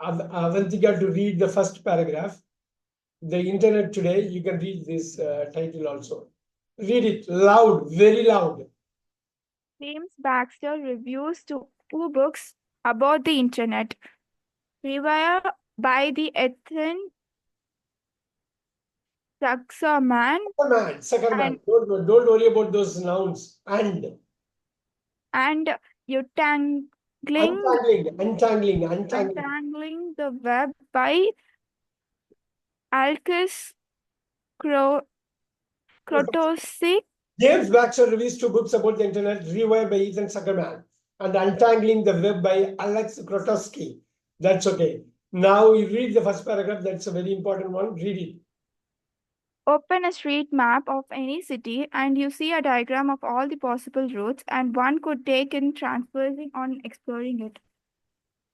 Avantika to read the first paragraph. The internet today, you can read this title also. Read it loud, very loud. James Baxter reviews two books about the internet. Review by the Ethan Saxerman Suckerman. and Don't worry about those nouns. And Untangling untangling. the Web by Alkis Krotosik. James Baxter released two books about the internet, Rewire by Ethan Zuckerman and Untangling the Web by Alex Krotowski. That's okay. Now you read the first paragraph. That's a very important one. Read it. Open a street map of any city and you see a diagram of all the possible routes and one could take in transversing on exploring it.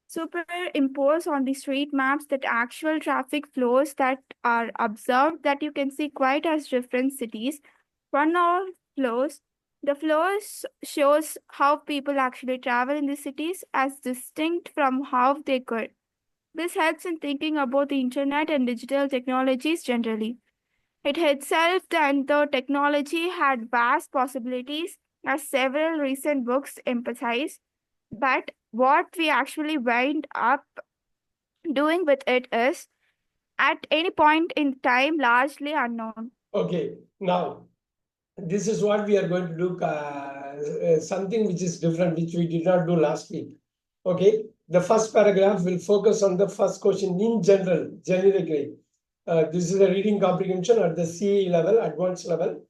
Superimpose on the street maps that actual traffic flows that are observed that you can see quite as different cities. One of the flows shows how people actually travel in the cities as distinct from how they could. This helps in thinking about the internet and digital technologies generally. It itself and the technology had vast possibilities, as several recent books emphasize, but what we actually wind up doing with it is, at any point in time, largely unknown. Okay. Now, this is what we are going to do. Something which is different, which we did not do last week. Okay. The first paragraph will focus on the first question in general, generically. This is a reading comprehension at the CAE level, advanced level.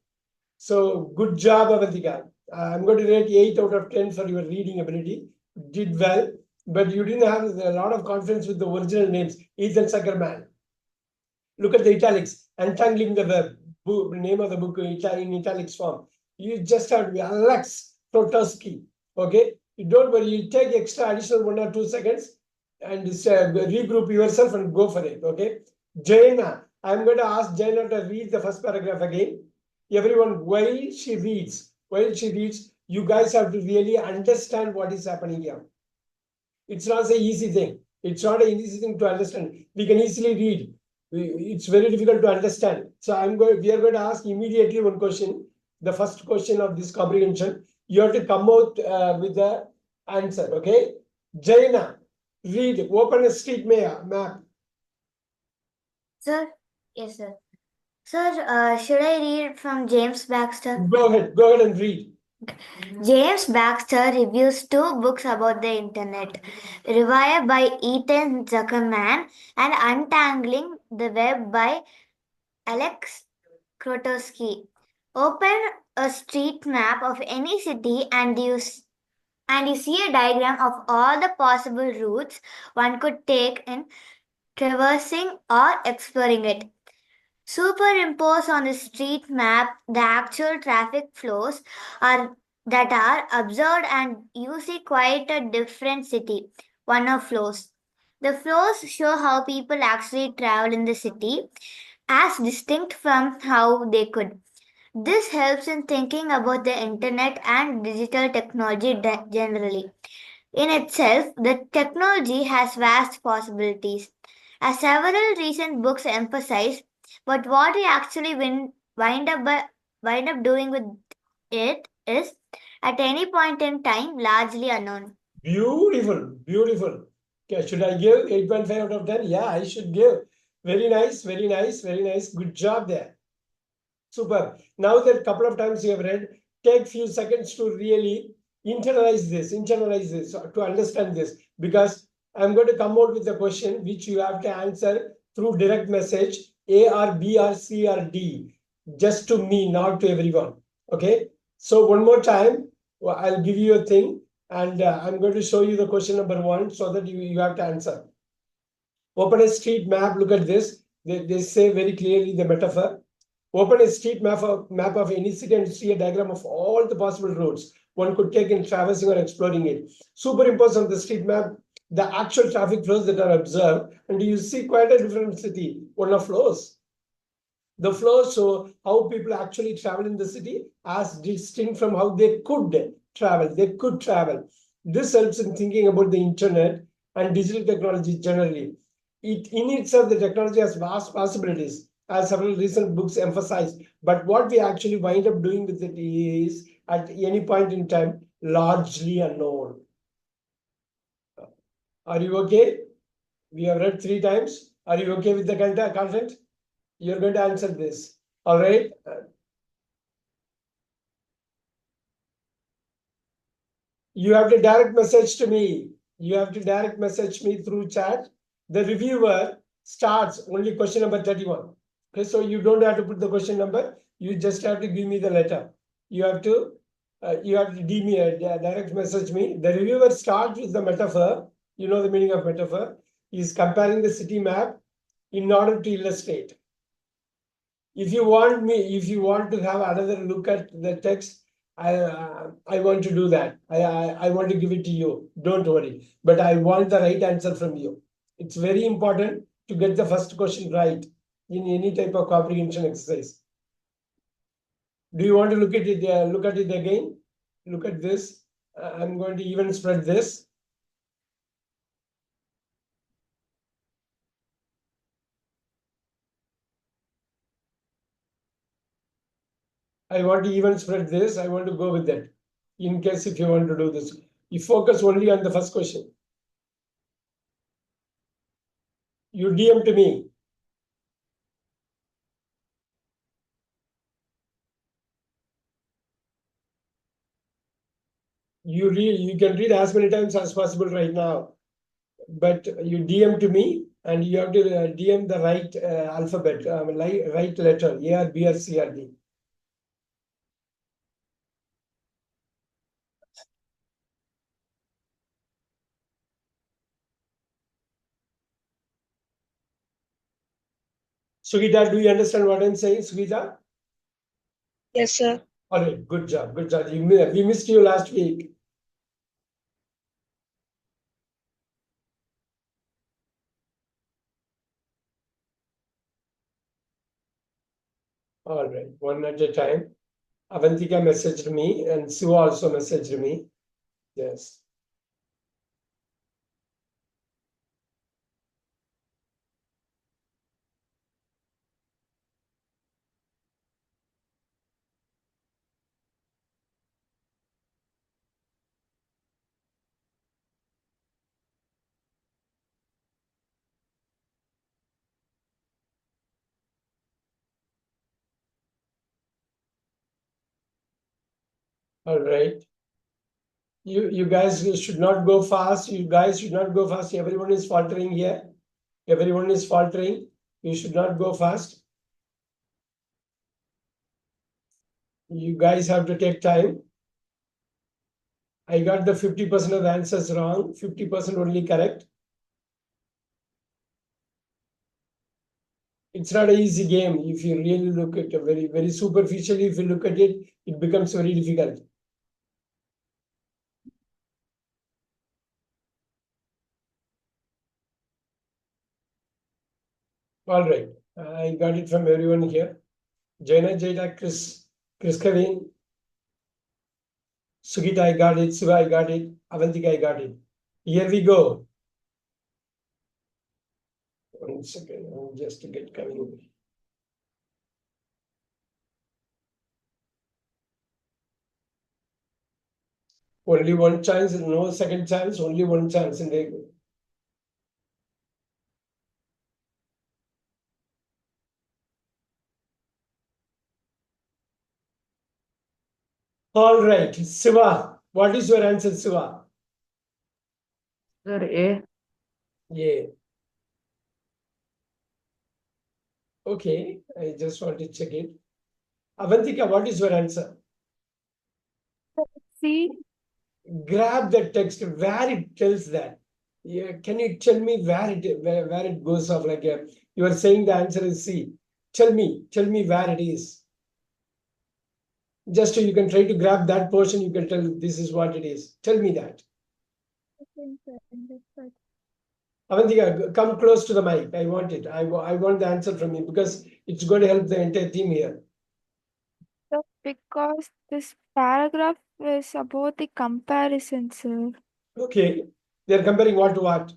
So good job, Avantika. I'm going to rate 8 out of 10 for your reading ability. Did well, but you didn't have a lot of confidence with the original names. Ethan Zuckerman. Look at the italics. Untangling the Web. Name of the book in italics form. You just have to be Alex Krotowski. Okay. You don't worry. You take extra additional 1 or 2 seconds and regroup yourself and go for it. Okay. Jaina. I'm going to ask Jaina to read the first paragraph again. Everyone, while she reads, you guys have to really understand what is happening here. It's not an easy thing. It's not an easy thing to understand. We can easily read. It's very difficult to understand. So we are going to ask immediately one question. The first question of this comprehension. You have to come out with the answer. Okay. Jaina, read. Open a street map. Sir, yes, sir. Sir, should I read from James Baxter? Go ahead and read. James Baxter reviews two books about the internet, Revire by Ethan Zuckerman and Untangling the Web by Alex Krotowski. Open a street map of any city and you see a diagram of all the possible routes one could take in traversing or exploring it. Superimpose on the street map the actual traffic flows that are observed and you see quite a different city. One of flows. The flows show how people actually travel in the city as distinct from how they could. This helps in thinking about the internet and digital technology generally. In itself, the technology has vast possibilities. As several recent books emphasize, but what we actually wind up doing with it is, at any point in time, largely unknown. Beautiful. Okay, should I give 8.5 out of 10? Yeah, I should give. Very nice. Good job there. Super. Now that couple of times you have read, take few seconds to really internalize this, to understand this, because I'm going to come out with a question which you have to answer through direct message, A or B or C or D, just to me, not to everyone. Okay. So one more time, I'll give you a thing and I'm going to show you the question number 1 so that you have to answer. Open a street map. Look at this. They say very clearly the metaphor. Open a street map of any city and see a diagram of all the possible routes one could take in traversing or exploring it. Superimpose on the street map the actual traffic flows that are observed, and you see quite a different city. One of flows. The flows show how people actually travel in the city as distinct from how they could travel. This helps in thinking about the internet and digital technology generally. In itself, the technology has vast possibilities, as several recent books emphasize. But what we actually wind up doing with it is, at any point in time, largely unknown. Are you okay? We have read 3 times. Are you okay with the content? You're going to answer this. All right. You have to direct message to me. You have to direct message me through chat. The reviewer starts only question number 31. Okay, so you don't have to put the question number. You just have to give me the letter. You have to DM me a direct message me. The reviewer starts with the metaphor. You know the meaning of metaphor. He is comparing the city map in order to illustrate. If you want to have another look at the text, I want to do that. I want to give it to you. Don't worry. But I want the right answer from you. It's very important to get the first question right in any type of comprehension exercise. Do you want to look at it? Look at it again. Look at this. I'm going to even spread this. I want to even spread this. I want to go with that. In case if you want to do this, you focus only on the first question. You DM to me. You can read as many times as possible right now, but you DM to me and you have to DM the right alphabet, right letter, A or B or C or D. Sugita, do you understand what I'm saying, Sugita? Yes, sir. All right, good job, good job. We missed you last week. All right, one at a time. Avantika messaged me and Sue also messaged me. Yes. All right. You guys should not go fast. You guys should not go fast. Everyone is faltering here. Everyone is faltering. You should not go fast. You guys have to take time. I got the 50% of the answers wrong, 50% only correct. It's not an easy game. If you really look at it very, very superficially, if you look at it, it becomes very difficult. All right. I got it from everyone here. Jaina, Jaita, Chris Kevin, Sugita, I got it. Siva, I got it. Avantika, I got it. Here we go. 1 second, just to get coming. Only one chance, no second chance, only one chance. And they all right, Siva, what is your answer, Siva? Sir, A. Yeah. Okay, I just want to check it. Avantika, what is your answer? See, Grab the text where it tells that. Yeah, can you tell me where it goes off? Like you are saying the answer is C. Tell me where it is. Just so you can try to grab that portion, you can tell this is what it is. Tell me that. Avantika, come close to the mic. I want it. I want the answer from you because it's going to help the entire team here. so because this paragraph is about the comparison, sir. Okay. They're comparing what to what?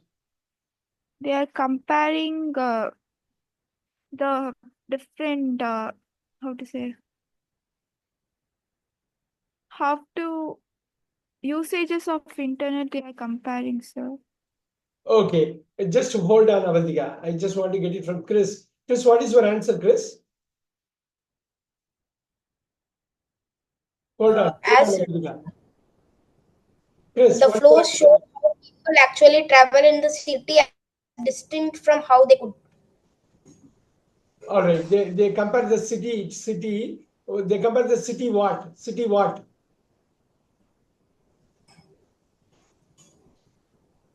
They are comparing the different how to say how to usages of internet. They are comparing, sir. Okay, just hold on, Avantika. I just want to get it from Chris. Chris, what is your answer, Chris? Hold on, As Avantika. Chris, the what is your flows answer? show how people actually travel in the city as distinct from how they could. All right, they compare the city, they compare the city what? City what?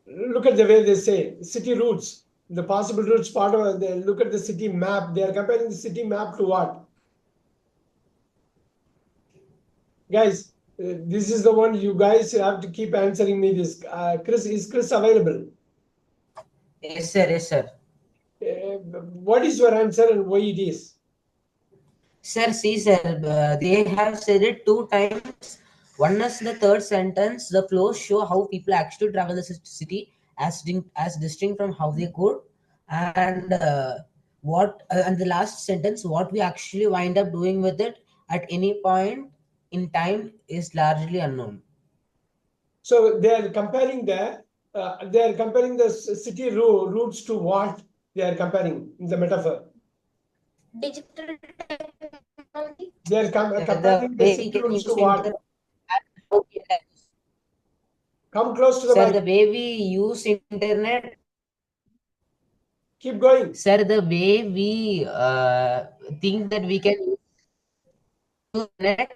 Look at the way they say city routes, the possible routes part of they look at the city map. They are comparing the city map to what? Guys, this is the one you guys have to keep answering me this. Chris, is Chris available? Yes, sir. Yes, sir. What is your answer and why it is? Sir, see, sir, they have said it 2 times. One is the third sentence. The flows show how people actually travel the city as distinct from how they could, and and the last sentence, what we actually wind up doing with it at any point in time is largely unknown. So they are comparing the city routes to what they are comparing in the metaphor. Digital technology. They are comparing the way city we can routes to use what? internet, how we can- Come close to the Sir, mic. the way we use internet. Keep going. Sir, the way we think that we can use internet,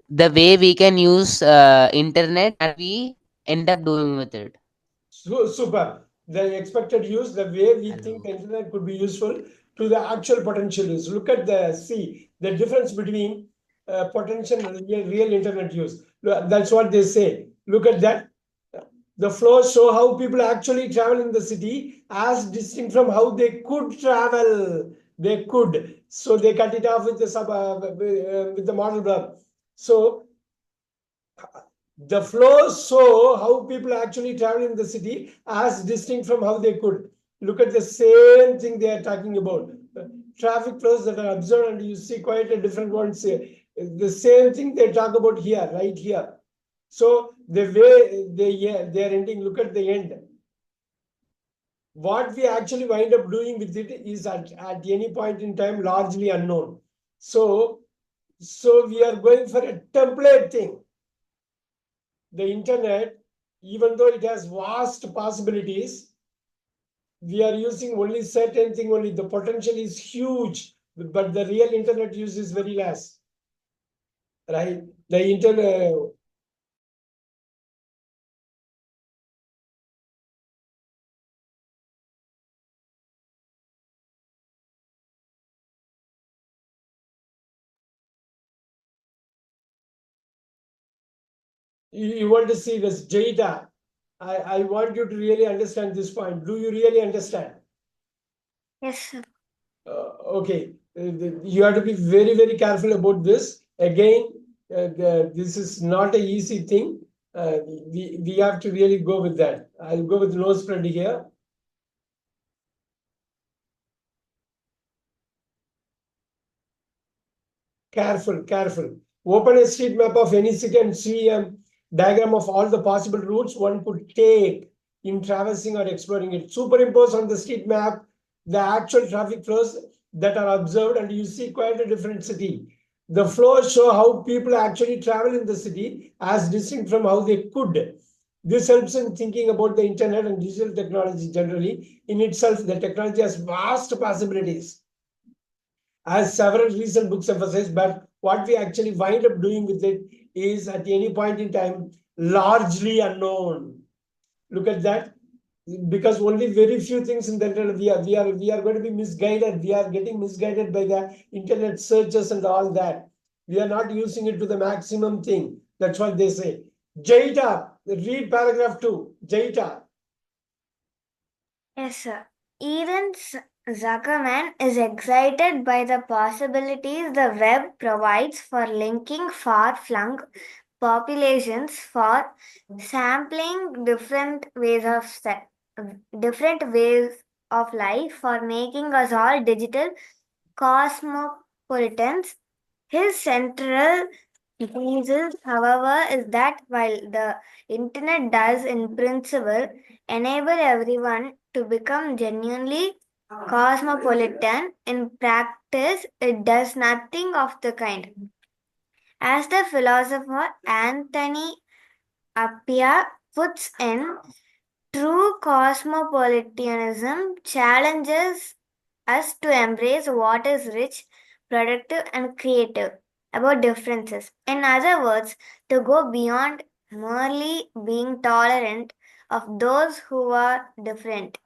the way we can use internet, and we end up doing with it. Super. The expected use, the way we Hello. think the internet could be useful to the actual potential use. Look at the difference between potential and real internet use. That's what they say. Look at that. The flows show how people actually travel in the city as distinct from how they could travel. They could. So they cut it off with with the model verb. So the flows show how people actually travel in the city as distinct from how they could. Look at the same thing they are talking about. Traffic flows that are observed, and you see quite a different ones here. The same thing they talk about here, right here. So the way they are ending, look at the end. What we actually wind up doing with it is at any point in time largely unknown. So we are going for a template thing. The internet, even though it has vast possibilities, we are using only certain thing only. The potential is huge, but the real internet use is very less. Right? The internet. You want to see this data. I want you to really understand this point. Do you really understand? Yes, sir. Okay, you have to be very, very careful about this. Again, this is not an easy thing. We have to really go with that. I'll go with no spread here. Careful. Open a street map of any city and see a diagram of all the possible routes one could take in traversing or exploring it. Superimpose on the street map the actual traffic flows that are observed, and you see quite a different city. The flows show how people actually travel in the city as distinct from how they could. This helps in thinking about the internet and digital technology generally. In itself, the technology has vast possibilities, as several recent books emphasize, but what we actually wind up doing with it is at any point in time largely unknown. Look at that. Because only very few things in the internet, we are going to be misguided. We are getting misguided by the internet searches and all that. We are not using it to the maximum thing. That's what they say. Jaita, read paragraph 2. Jaita. Yes, sir. Eden Zuckerman is excited by the possibilities the web provides for linking far-flung populations for sampling different ways of life for making us all digital cosmopolitans. His central thesis, however, is that while the internet does in principle enable everyone to become genuinely cosmopolitan, in practice it does nothing of the kind. As the philosopher Anthony Appiah puts in, true cosmopolitanism challenges us to embrace what is rich, productive, and creative about differences. In other words, to go beyond merely being tolerant of those who are different.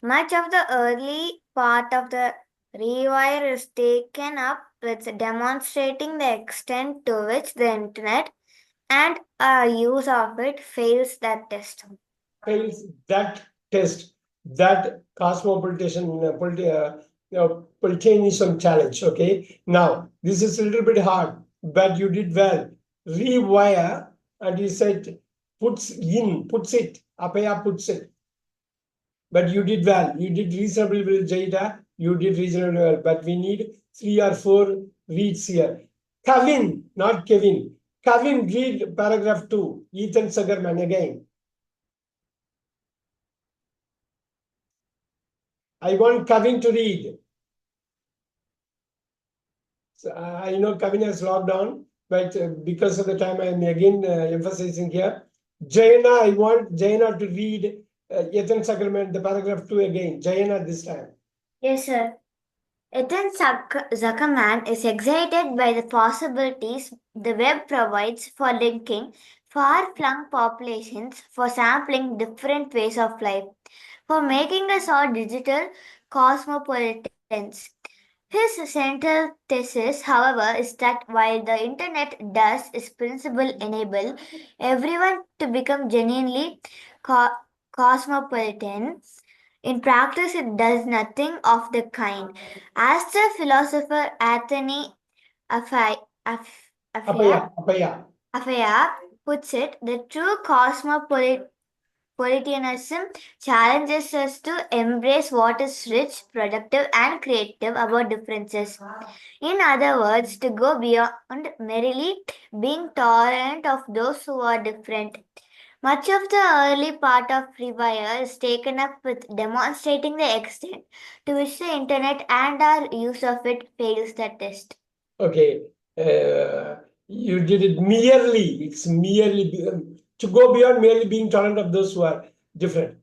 Much of the early part of the rewire is taken up with demonstrating the extent to which the internet and our use of it fails that test. Fails that test, that cosmopolitan Politanism challenge. Okay, now this is a little bit hard, but you did well. Rewire, and he said puts it, Apaya puts it. But you did well. You did reasonably well, Jaida. You did reasonably well. But we need 3 or 4 reads here. Kevin, not Kevin. Kevin, read paragraph 2. Ethan Sugarman again. I want Kevin to read. So, I know Kevin has logged on, but because of the time, I am again emphasizing here. Jaina, I want Jaina to read Ethan Sugarman, the paragraph 2 again. Jaina this time. Yes, sir. Ethan Zuckerman is excited by the possibilities the web provides for linking far-flung populations, for sampling different ways of life, for making us all digital cosmopolitans. His central thesis, however, is that while the internet does its principle enable everyone to become genuinely cosmopolitan, in practice it does nothing of the kind. As the philosopher Anthony Appiah puts it, the true cosmopolitanism challenges us to embrace what is rich, productive, and creative about differences. In other words, to go beyond merely being tolerant of those who are different. Much of the early part of Rewire is taken up with demonstrating the extent to which the internet and our use of it fails the test. Okay, you did it merely. It's merely to go beyond merely being tolerant of those who are different.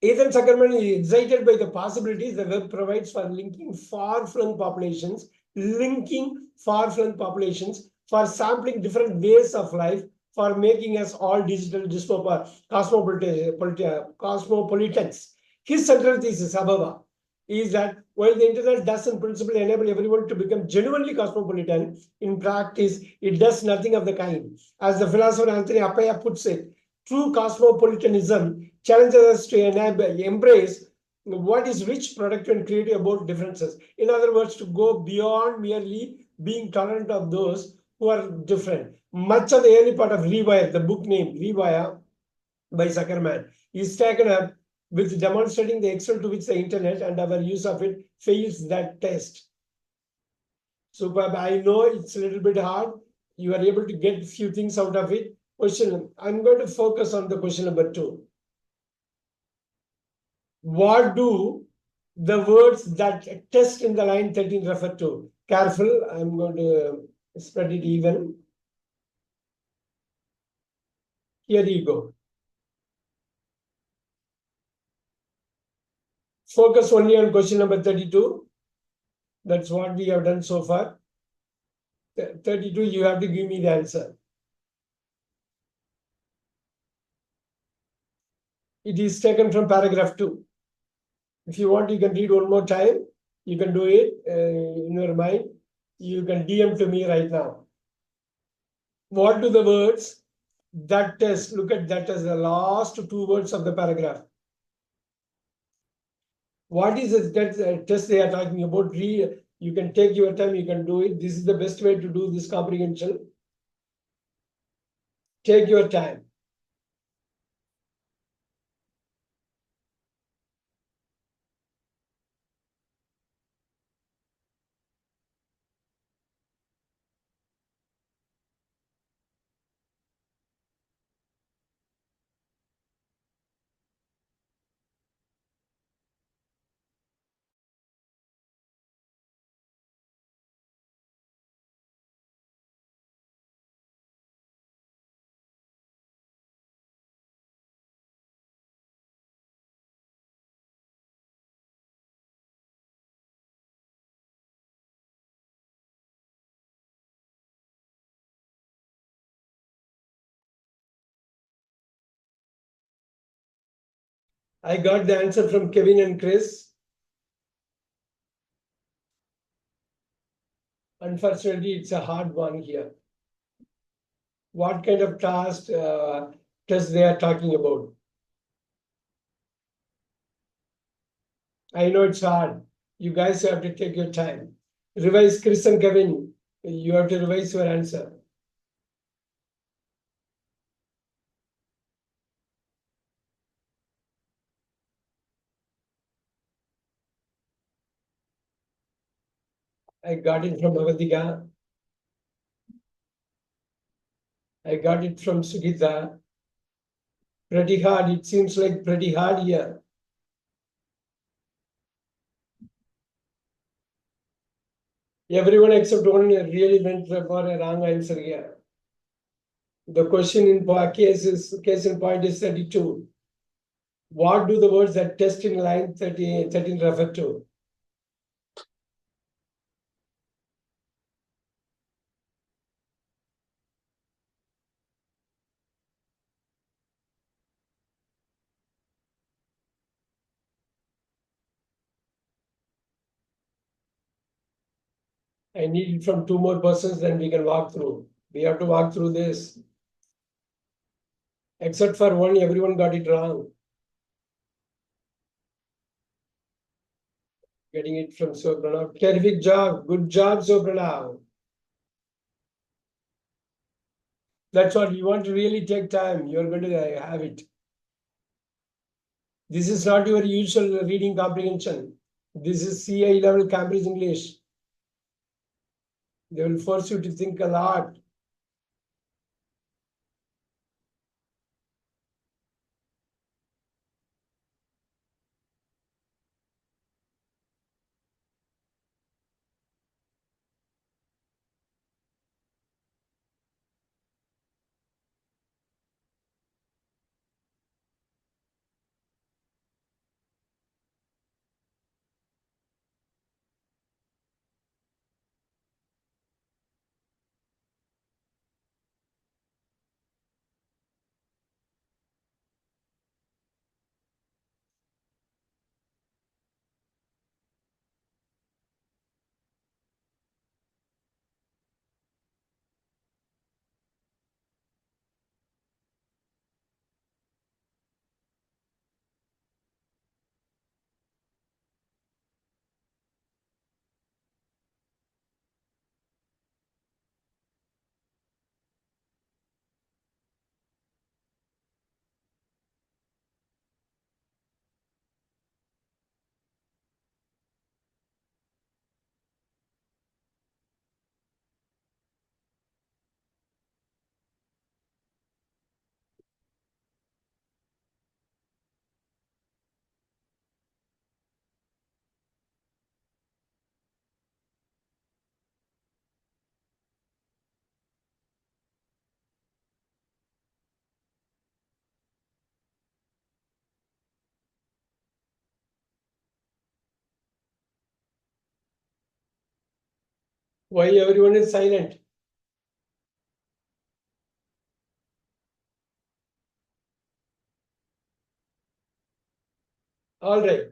Ethan Zuckerman is excited by the possibilities the web provides for linking far-flung populations, for sampling different ways of life, for making us all digital cosmopolitans. His central thesis, however, is that while the internet does in principle enable everyone to become genuinely cosmopolitan, in practice, it does nothing of the kind. As the philosopher Anthony Appiah puts it, true cosmopolitanism challenges us to embrace what is rich, productive, and creative about differences. In other words, to go beyond merely being tolerant of those who are different. Much of the early part of Rewire, the book name Rewire by Zuckerman, is taken up with demonstrating the extent to which the internet and our use of it fails that test. Superb. I know it's a little bit hard. You are able to get a few things out of it. Question. I'm going to focus on the question number 2. What do the words that test in the line 13 refer to? Careful. I'm going to spread it even. Here you go. Focus only on question number 32. That's what we have done so far. 32, you have to give me the answer. It is taken from paragraph 2. If you want, you can read one more time. You can do it in your mind. You can DM to me right now. What do the words that test? Look at that as the last 2 words of the paragraph. What is the test they are talking about? You can take your time, you can do it. This is the best way to do this comprehension. Take your time. I got the answer from Kevin and Chris. Unfortunately, it's a hard one here. What kind of test they are talking about? I know it's hard. You guys have to take your time. Revise, Chris and Kevin. You have to revise your answer. I got it from Avadika. I got it from Sugita. Pretty hard. It seems like pretty hard here. Everyone except one really went for a wrong answer here. The question in case in point is 32. What do the words that test in line 13 refer to? I need it from two more persons, then we can walk through. We have to walk through this. Except for one, everyone got it wrong. Getting it from Sopranav. Terrific job. Good job, Sopranav. That's what you want to really take time. You're going to have it. This is not your usual reading comprehension. This is CAE level Cambridge English. They will force you to think a lot. Why everyone is silent? All right.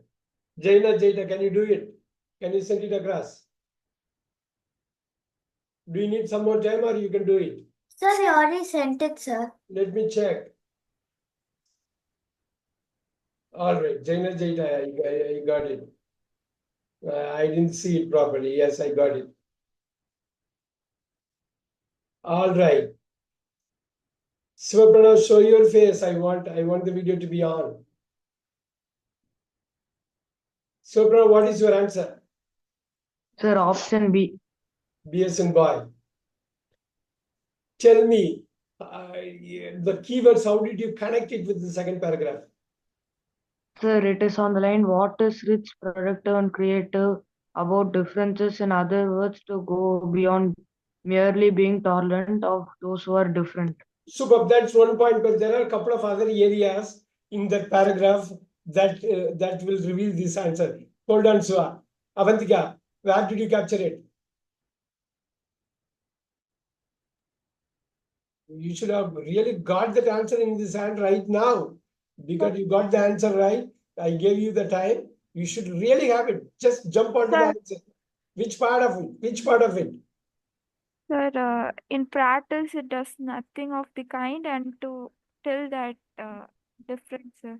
Jaita, can you do it? Can you send it across? Do you need some more time or you can do it? Sir, you already sent it, sir. Let me check. All right. Jaita, I got it. I didn't see it properly. Yes, I got it. All right. Sivapranav, show your face. I want the video to be on. Sivapranav, what is your answer? Sir, option B. BS and boy. Tell me the keywords. How did you connect it with the second paragraph? Sir, it is on the line, what is rich, productive, and creative about differences, in other words, to go beyond merely being tolerant of those who are different. Superb. That's one point, but there are a couple of other areas in that paragraph that that will reveal this answer. Hold on, Suha. Avantika, where did you capture it? You should have really got that answer in this hand right now, because you got the answer right. I gave you the time. You should really have it. Just jump onto the Sir. answer. Which part of it? Which part of it? Sir, in practice, it does nothing of the kind, and to tell that difference, sir.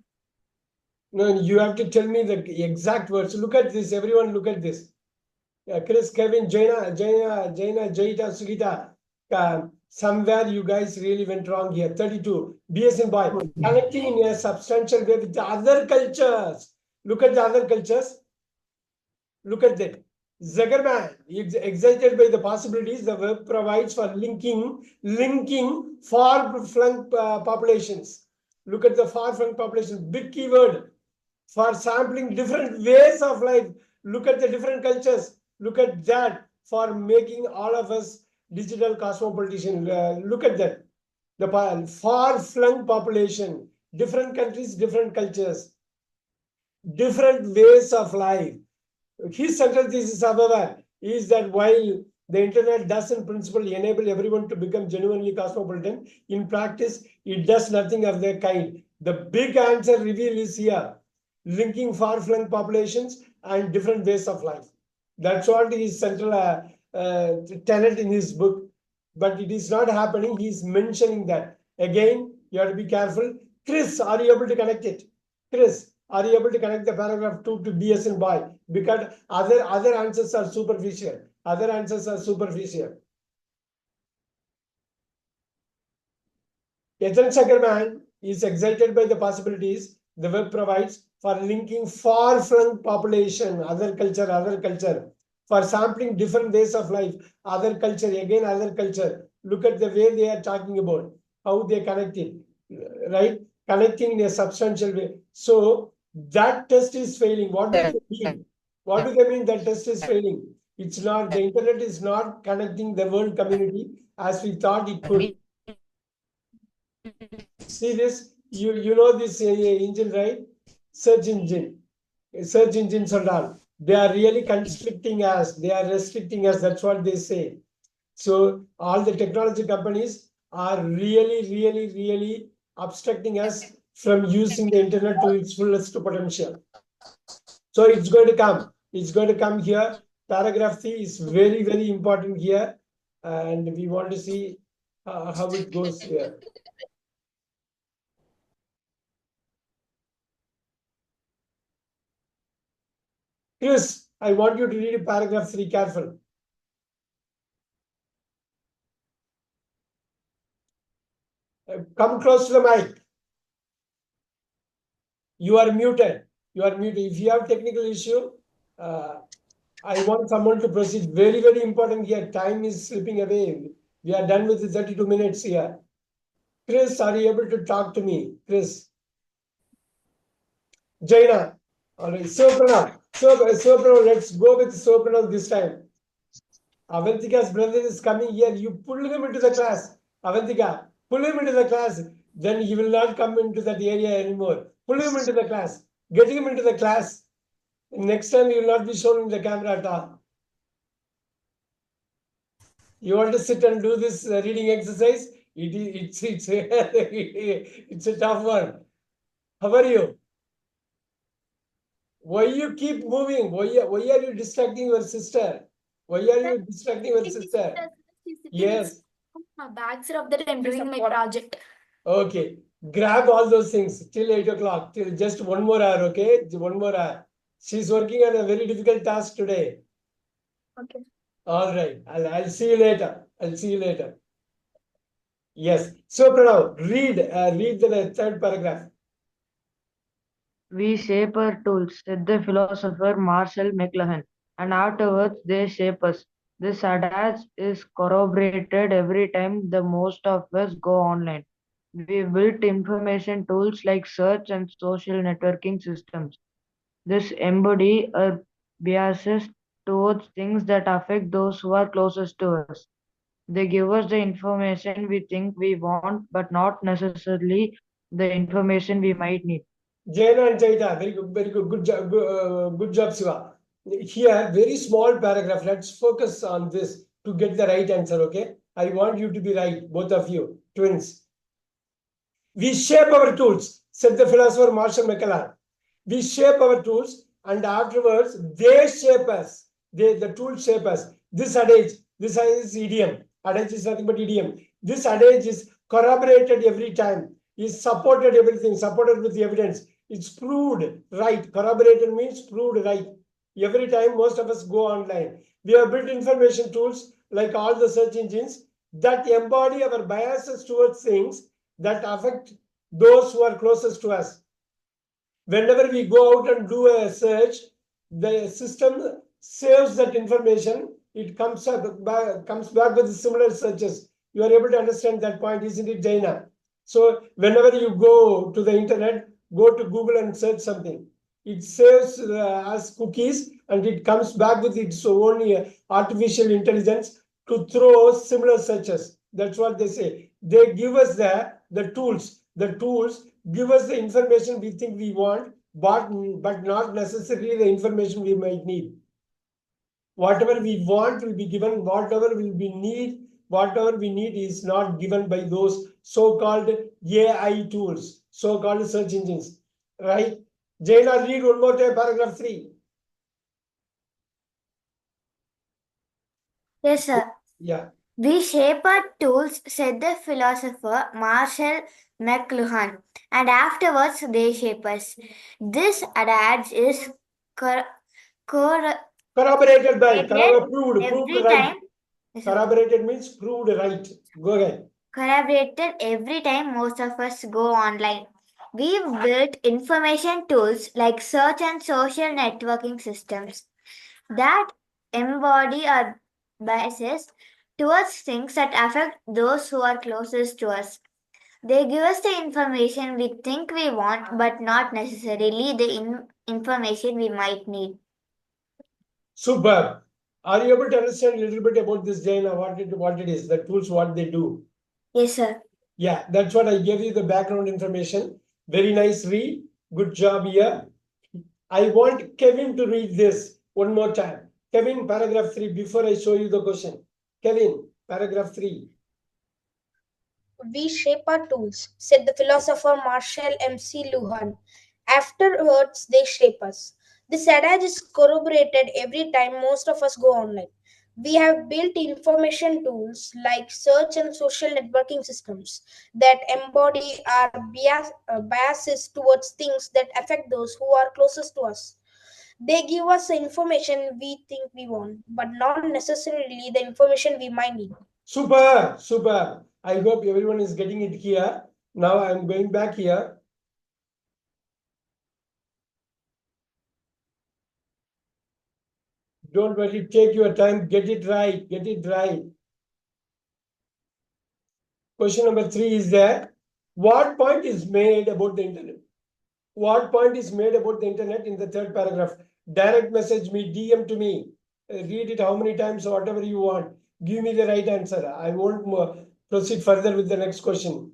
No, you have to tell me the exact words. Look at this. Everyone, look at this. Chris, Kevin, Jaina, Jaita, Sugita. Somewhere you guys really went wrong here. 32. BS in boy. Connecting in a substantial way with the other cultures. Look at the other cultures. Look at that. Zuckerman is excited by the possibilities the web provides for linking far-flung populations. Look at the far-flung populations. Big keyword for sampling different ways of life. Look at the different cultures. Look at that for making all of us digital cosmopolitan. Look at that. The far-flung population, different countries, different cultures, different ways of life. His central thesis, however, is that while the internet does in principle enable everyone to become genuinely cosmopolitan, in practice, it does nothing of that kind. The big answer reveal is here, linking far-flung populations and different ways of life. That's what is central tenet in his book, but it is not happening. He's mentioning that. Again, you have to be careful. Chris, are you able to connect it? Chris, are you able to connect the paragraph 2 to BS and boy? Because other answers are superficial. Other answers are superficial. Ethan Zuckerman is excited by the possibilities the web provides for linking far-flung population, other culture, for sampling different ways of life, other culture, again other culture. Look at the way they are talking about, how they connect it, right? Connecting in a substantial way. So that test is failing. What do they mean? What do they mean that test is failing? It's not, the internet is not connecting the world community as we thought it could. See this, you know this engine, right? Search engines and all. They are really constricting us. They are restricting us. That's what they say. So all the technology companies are really obstructing us from using the internet to its fullest potential. So it's going to come. It's going to come here. Paragraph 3 is very important here, and we want to see how it goes here. Chris, I want you to read paragraph 3 careful. Come close to the mic. You are muted. You are muted. If you have technical issue, I want someone to proceed. Very important here. Time is slipping away. We are done with the 32 minutes here. Chris, are you able to talk to me? Chris. Jaina. All right. Soprano, let's go with Soprano this time. Avantika's brother is coming here. You pull him into the class. Avantika, pull him into the class. Then he will not come into that area anymore. Pull him into the class. Get him into the class. Next time you will not be shown in the camera at all. You want to sit and do this reading exercise? It's it's a tough one. How are you? Why you keep moving? Why are you distracting your sister? Why are you distracting your sister? Yes. My bags are up that I'm doing my project. Okay. Grab all those things till 8 o'clock. Till just 1 more hour, okay? 1 more hour. She's working on a very difficult task today. Okay. All right. I'll see you later. I'll see you later. Yes. So Pranav, read the third paragraph. We shape our tools, said the philosopher Marshall McLuhan, and afterwards they shape us. This adage is corroborated every time the most of us go online. We built information tools like search and social networking systems. This embody our biases towards things that affect those who are closest to us. They give us the information we think we want, but not necessarily the information we might need. Jaina and Jaita, very good, good job, Siva. Here, very small paragraph. Let's focus on this to get the right answer. Okay, I want you to be right, both of you, twins. We shape our tools, said the philosopher Marshall McLuhan. We shape our tools, and afterwards they shape us. The tools shape us. This adage is idiom. Adage is nothing but idiom. This adage is corroborated every time. Is supported everything, supported with evidence. It's proved right. Corroborated means proved right. Every time most of us go online. We have built information tools like all the search engines that embody our biases towards things that affect those who are closest to us. Whenever we go out and do a search, the system saves that information. It comes back with similar searches. You are able to understand that point, isn't it, Jaina? So whenever you go to the internet, go to Google and search something. It saves as cookies, and it comes back with its own artificial intelligence to throw similar searches. That's what they say. They give us the tools. The tools give us the information we think we want, but not necessarily the information we might need. Whatever we want will be given, whatever we need is not given by those so-called AI tools, so-called search engines. Right? Jaina, read one more time, paragraph 3. Yes, sir. Yeah. We shape our tools, said the philosopher Marshall McLuhan, and afterwards they shape us. This adage is Corroborated by, proved every right. time. Yes, sir. Corroborated means proved right. Go ahead. Corroborated every time most of us go online. We've built information tools like search and social networking systems that embody our biases towards things that affect those who are closest to us. They give us the information we think we want, but not necessarily the information we might need. Superb. Are you able to understand a little bit about this, Jaina? What it is, the tools, what they do? Yes, sir. Yeah, that's what I gave you the background information. Very nice read. Good job here. I want Kevin to read this one more time. Kevin, paragraph 3, before I show you the question. Kevin, paragraph 3. We shape our tools, said the philosopher Marshall M.C. Luhan. Afterwards, they shape us. This adage is corroborated every time most of us go online. We have built information tools like search and social networking systems that embody our biases towards things that affect those who are closest to us. They give us the information we think we want, but not necessarily the information we might need. Super, super. I hope everyone is getting it here. Now I'm going back here. Don't worry, take your time, get it right, get it right. Question number 3 is there. What point is made about the internet? What point is made about the internet in the third paragraph? Direct message me, DM to me. Read it how many times, whatever you want. Give me the right answer. I won't proceed further with the next question.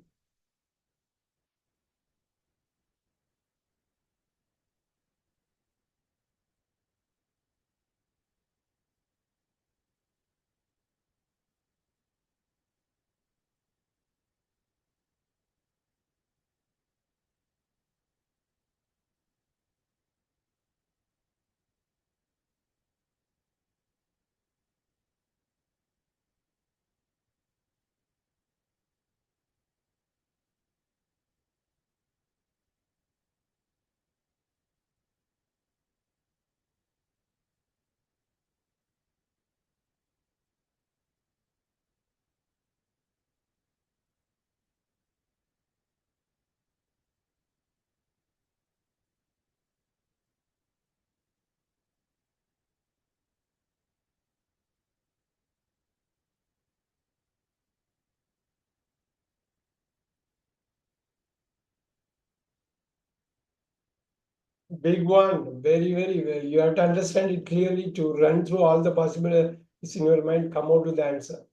Big one, very. You have to understand it clearly to run through all the possibilities in your mind, come out with the answer.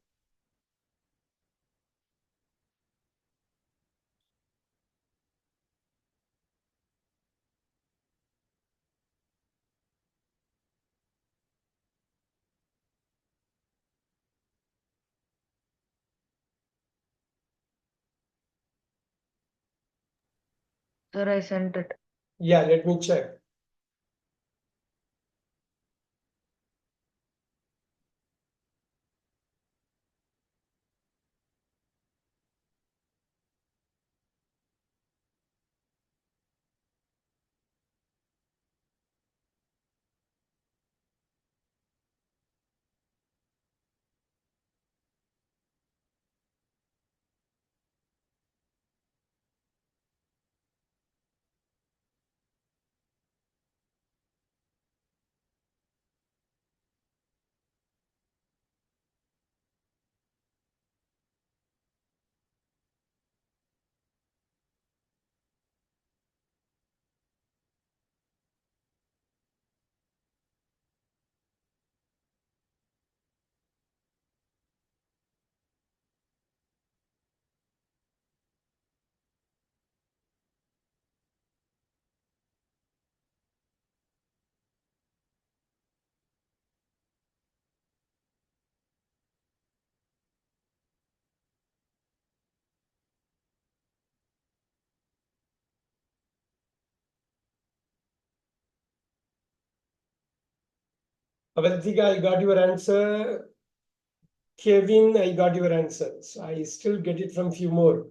Sir, I sent it. Yeah, let me check. Avantika, I got your answer. Kevin, I got your answer. So I still get it from few more.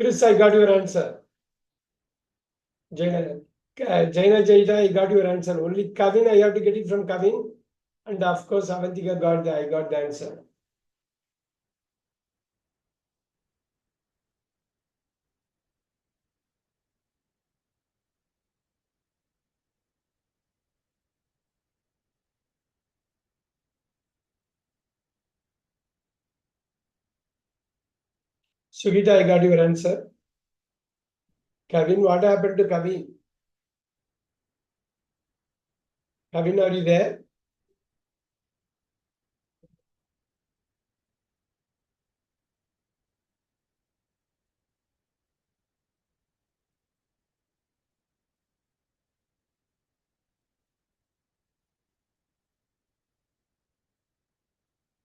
Chris, I got your answer. Jaina, Jaina, I got your answer. Only Kavin, I have to get it from Kavin. And of course, Avantika I got the answer. Sugita, I got your answer. Kevin, what happened to Kevin? Kevin, are you there?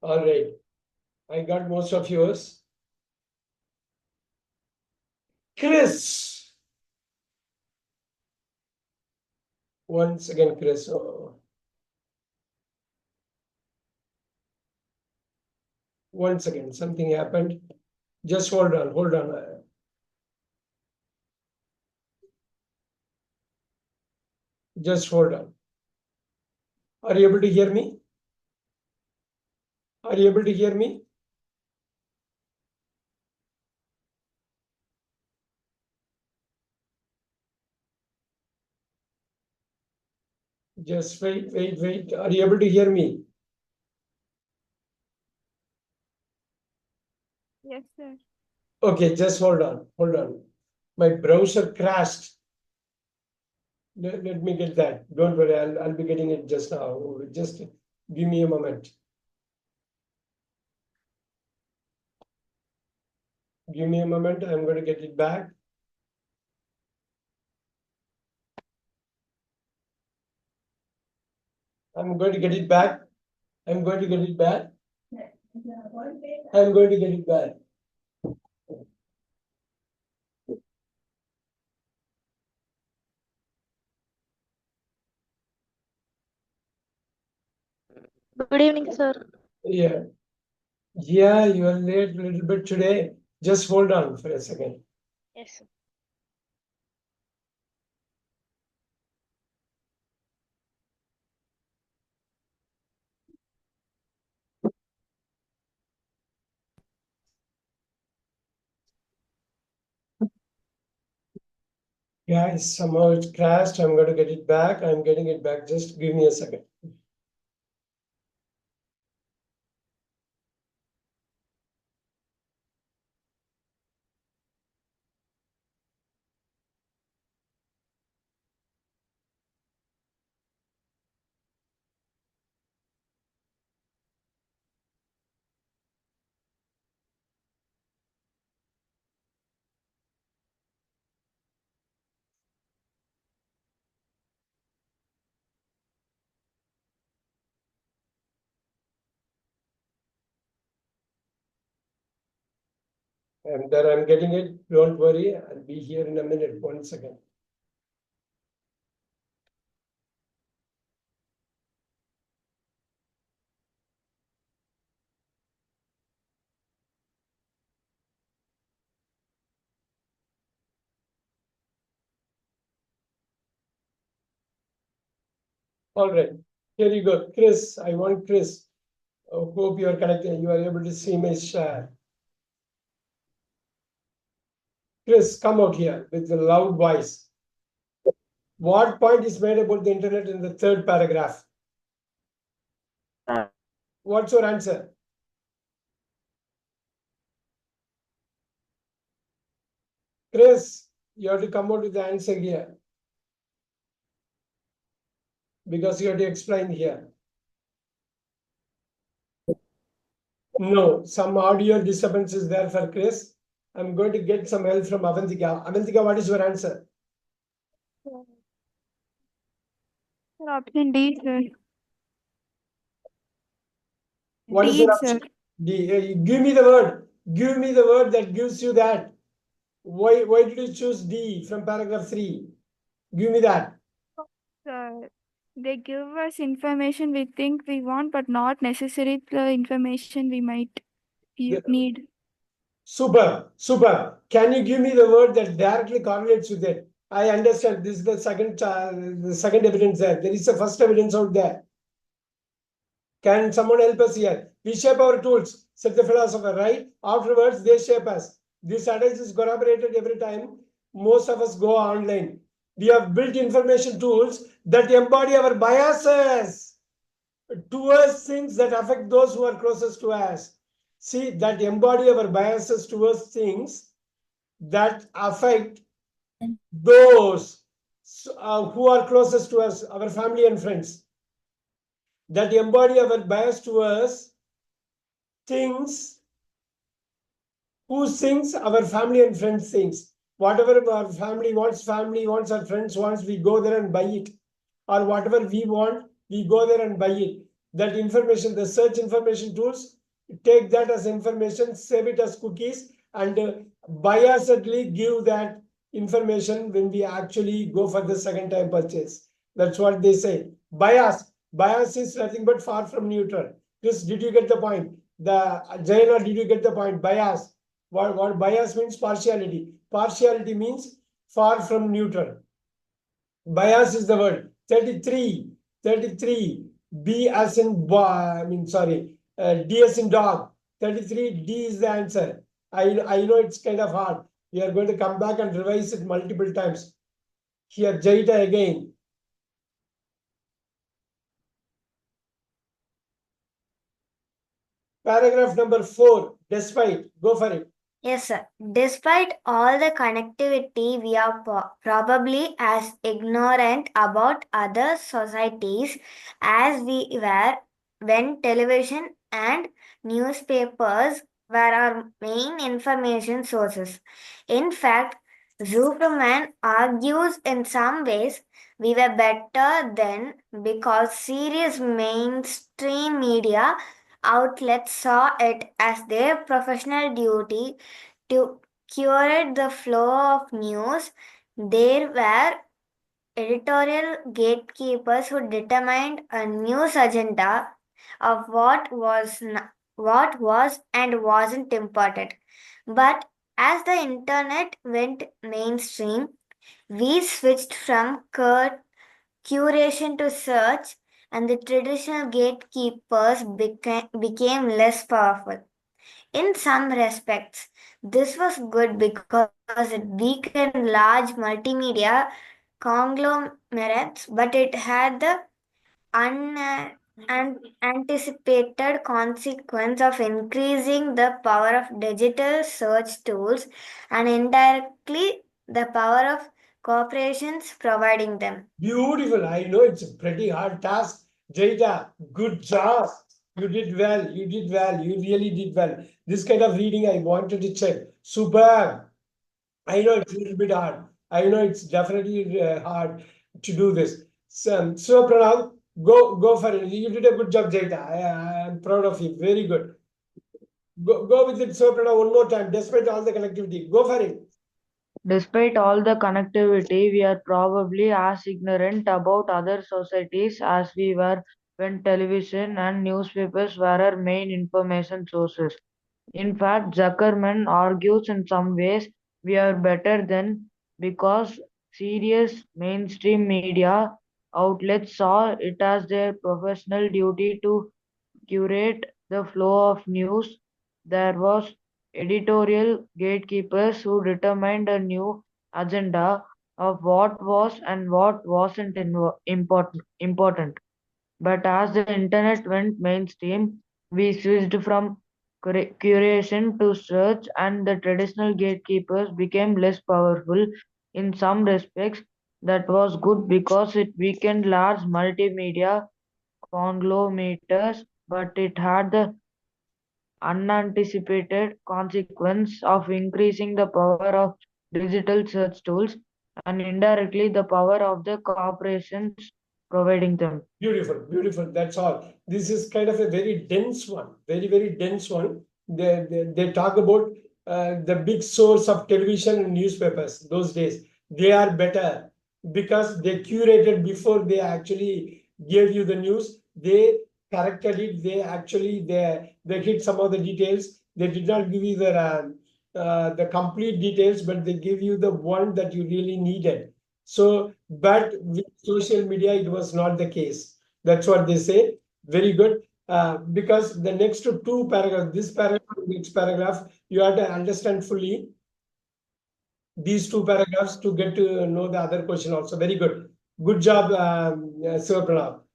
All right. I got most of yours. Chris. Once again, Chris. Oh. Once again, something happened. Just hold on. Just hold on. Are you able to hear me? Are you able to hear me? Just wait. Are you able to hear me? Yes, sir. Okay, just hold on. My browser crashed. Let me get that. Don't worry, I'll be getting it just now. Just give me a moment. Give me a moment. I'm going to get it back. I'm going to get it back. I'm going to get it back. I'm going to get it back. Good evening, sir. Yeah. Yeah, you are late a little bit today. Just hold on for a second. Yes, sir. Guys, somehow it's crashed. I'm going to get it back. I'm getting it back. Just give me a second. And there I'm getting it. Don't worry. I'll be here in a minute. 1 second. All right. Here you go. Chris, I want Chris. Hope you are connected. You are able to see my share. Chris, come out here with a loud voice. What point is made about the internet in the third paragraph? What's your answer? Chris, you have to come out with the answer here. Because you have to explain here. No, some audio disturbance is there for Chris. I'm going to get some help from Avantika. Avantika, what is your answer? Sir, option D, sir. What is D, your sir. option? D. Give me the word. Give me the word that gives you that. Why did you choose D from paragraph 3? Give me that. Sir, they give us information we think we want, but not necessarily the information we might need. Super, super. Can you give me the word that directly correlates with it? I understand this is the second evidence there. There is a first evidence out there. Can someone help us here? We shape our tools, said the philosopher, right? Afterwards, they shape us. This adage is corroborated every time most of us go online. We have built information tools that embody our biases towards things that affect those who are closest to us. See, that embody our biases towards things that affect those who are closest to us, our family and friends. That embody our bias towards things whose things our family and friends things. Whatever our family wants, our friends wants, we go there and buy it. Or whatever we want, we go there and buy it. That information, the search information tools, take that as information, save it as cookies, and biasedly give that information when we actually go for the second time purchase. That's what they say. Bias. Bias is nothing but far from neutral. Chris, did you get the point? Jaina, did you get the point? Bias. What bias means? Partiality. Partiality means far from neutral. Bias is the word. 33. B as in D as in dog. 33, D is the answer. I know it's kind of hard. We are going to come back and revise it multiple times. Here, Jaita again. Paragraph number 4, despite. Go for it. Yes, sir. Despite all the connectivity, we are probably as ignorant about other societies as we were when television and newspapers were our main information sources. In fact, Zuckerman argues in some ways we were better then because serious mainstream media outlets saw it as their professional duty to curate the flow of news. There were editorial gatekeepers who determined a news agenda of what was and wasn't important. But as the internet went mainstream, we switched from curation to search, and the traditional gatekeepers became less powerful. In some respects, this was good because it weakened large multimedia conglomerates, but it had the unanticipated consequence of increasing the power of digital search tools and indirectly the power of corporations providing them. Beautiful. I know it's a pretty hard task. Jaita, good job. You did well. You did well. You really did well. This kind of reading I wanted to check. Superb. I know it's a little bit hard. I know it's definitely hard to do this. So Pranav, go for it. You did a good job, Jaita. I'm proud of you. Very good. Go with it, so Pranav, one more time. Despite all the connectivity, go for it. Despite all the connectivity, we are probably as ignorant about other societies as we were when television and newspapers were our main information sources. In fact, Zuckerman argues in some ways we are better than because serious mainstream media outlets saw it as their professional duty to curate the flow of news. There was editorial gatekeepers who determined a new agenda of what was and what wasn't important. But as the internet went mainstream, we switched from curation to search, and the traditional gatekeepers became less powerful. In some respects, that was good because it weakened large multimedia conglomerates, but it had the unanticipated consequence of increasing the power of digital search tools and indirectly the power of the corporations providing them. Beautiful, beautiful. That's all. This is kind of a very dense one, very dense one. They talk about the big source of television and newspapers those days. They are better because they curated before they actually gave you the news. They corrected it. They actually they hit some of the details. They did not give you the complete details, but they give you the one that you really needed. So, but with social media, it was not the case. That's what they say. Very good. Because the next two paragraphs, this paragraph, next paragraph, you have to understand fully these two paragraphs to get to know the other question also. Very good. Good job, Sir Pranav.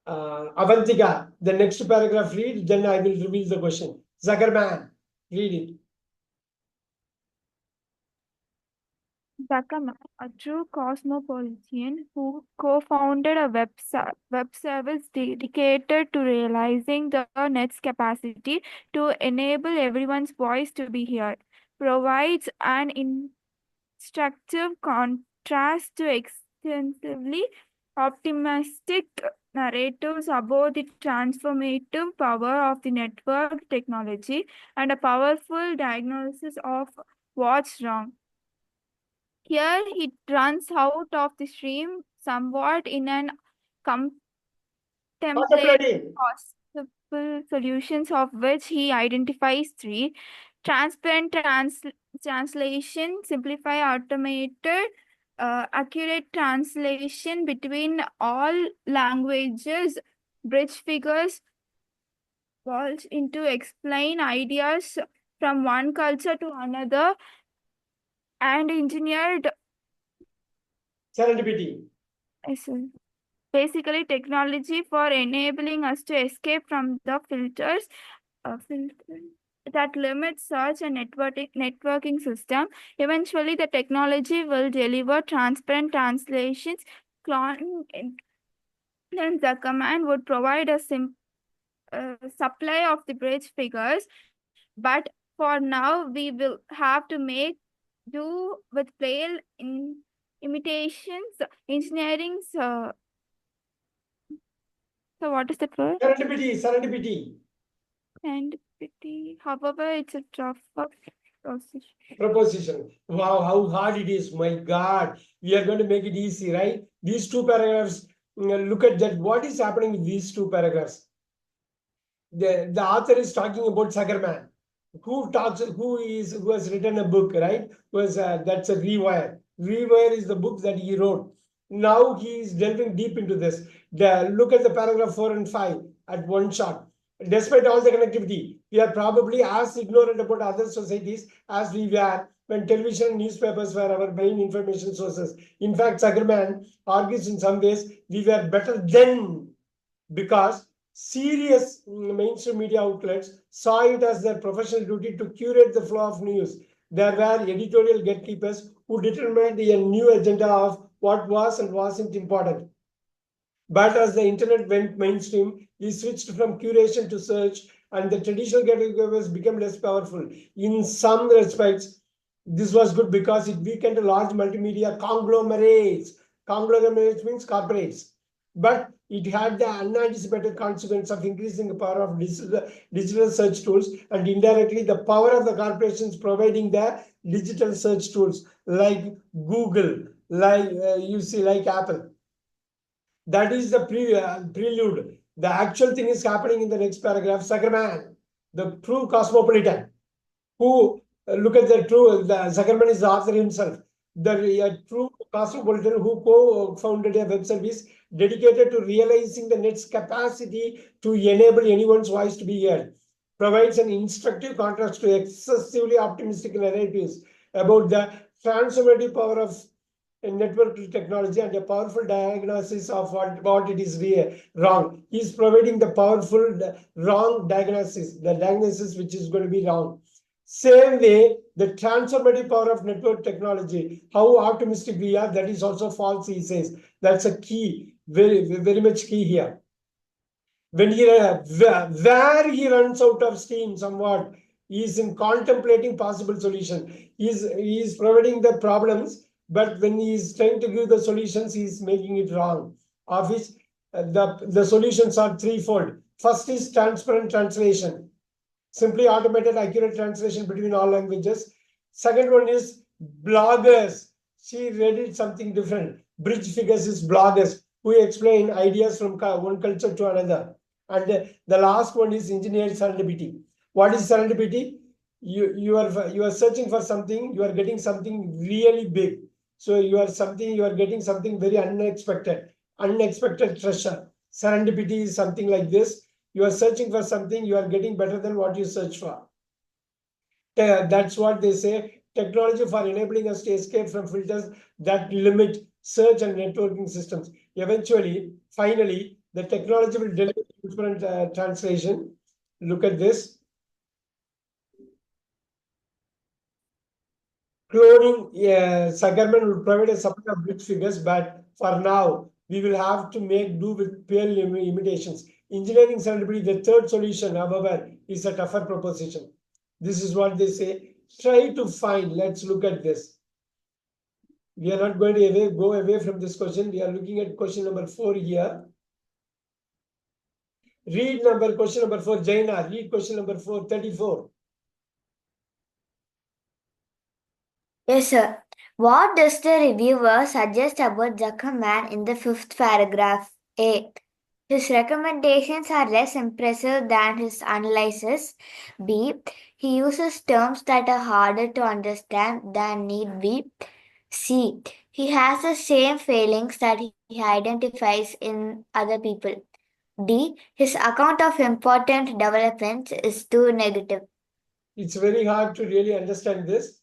Avantika, the next paragraph read, then I will reveal the question. Zuckerman, read it. Zuckerman, a true cosmopolitan who co-founded a web service dedicated to realizing the net's capacity to enable everyone's voice to be heard, provides an instructive contrast to extensively optimistic narratives about the transformative power of the network technology and a powerful diagnosis of what's wrong. Here it runs out of the stream somewhat in an contemplative possible solutions, of which he identifies three: transparent translation, simplify automated, accurate translation between all languages, bridge figures, walls into explain ideas from one culture to another, and engineered Serendipity. basically technology for enabling us to escape from the filters that limit search and networking system. Eventually, the technology will deliver transparent translations. Clone and the command would provide a supply of the bridge figures, but for now, we will have to make do with plain imitations, engineering. So what is that word? Serendipity. And pity. However, it's a tougher Proposition. Wow, how hard it is. My God. We are going to make it easy, right? These two paragraphs, look at that. What is happening with these two paragraphs? The author is talking about Zuckerman, who has written a book, right? That's a Rewire. Rewire is the book that he wrote. Now he is delving deep into this. Look at the paragraph 4 and 5 at one shot. Despite all the connectivity, we are probably as ignorant about other societies as we were when television and newspapers were our main information sources. In fact, Zuckerman argues in some ways we were better then because serious mainstream media outlets saw it as their professional duty to curate the flow of news. There were editorial gatekeepers who determined a new agenda of what was and wasn't important. But as the internet went mainstream, we switched from curation to search, and the traditional gatekeepers became less powerful. In some respects, this was good because it weakened large multimedia conglomerates. Conglomerates means corporates. But it had the unanticipated consequence of increasing the power of digital search tools and indirectly the power of the corporations providing the digital search tools like Google, like like Apple. That is the prelude. The actual thing is happening in the next paragraph. Zuckerman, the true cosmopolitan, who look at the true. Zuckerman is the author himself. The true cosmopolitan who co-founded a web service dedicated to realizing the net's capacity to enable anyone's voice to be heard, provides an instructive contrast to excessively optimistic narratives about the transformative power of network technology and a powerful diagnosis of what it is wrong. He is providing the powerful wrong diagnosis, the diagnosis which is going to be wrong. Same way, the transformative power of network technology, how optimistic we are, that is also false, he says. That's a key, very much key here. When where he runs out of steam somewhat, he is in contemplating possible solution. He is providing the problems, but when he is trying to give the solutions, he is making it wrong. Of which the solutions are threefold. First is transparent translation, simply automated accurate translation between all languages. Second one is bloggers. She read it something different. Bridge figures is bloggers who explain ideas from one culture to another. And the last one is engineered serendipity. What is serendipity? You are searching for something, you are getting something really big. So you are getting something very unexpected treasure. Serendipity is something like this. You are searching for something, you are getting better than what you search for. That's what they say. Technology for enabling us to escape from filters that limit search and networking systems. Eventually, finally, the technology will deliver different translation. Look at this. Cloning, Zuckerman will provide a supply of bridge figures, but for now, we will have to make do with pale imitations. Engineering serendipity, the third solution, however, is a tougher proposition. This is what they say. Try to find, let's look at this. We are not going to go away from this question. We are looking at question number 4 here. Read question number 4, Jaina. Read question number 34. Yes, sir. What does the reviewer suggest about Zuckerman in the 5th paragraph? A. His recommendations are less impressive than his analysis. B. He uses terms that are harder to understand than need be. C. He has the same failings that he identifies in other people. D. His account of important developments is too negative. It's very hard to really understand this.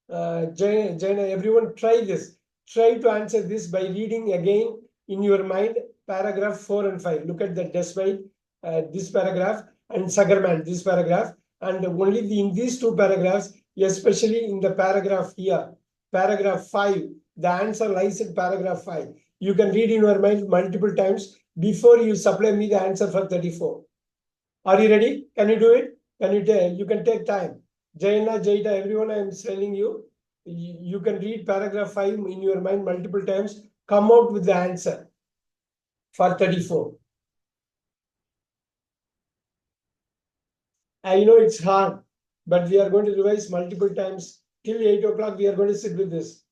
Jaina, everyone try this. Try to answer this by reading again in your mind paragraph 4 and 5. Look at the despite this paragraph and Zuckerman this paragraph, and only in these two paragraphs, especially in the paragraph here, paragraph 5, the answer lies in paragraph 5. You can read in your mind multiple times before you supply me the answer for 34. Are you ready? Can you do it? Can you tell? You can take time. Jaina, Jaita, everyone, I am telling you, you can read paragraph 5 in your mind multiple times. Come out with the answer for 34. I know it's hard, but we are going to revise multiple times. Till 8 o'clock, we are going to sit with this.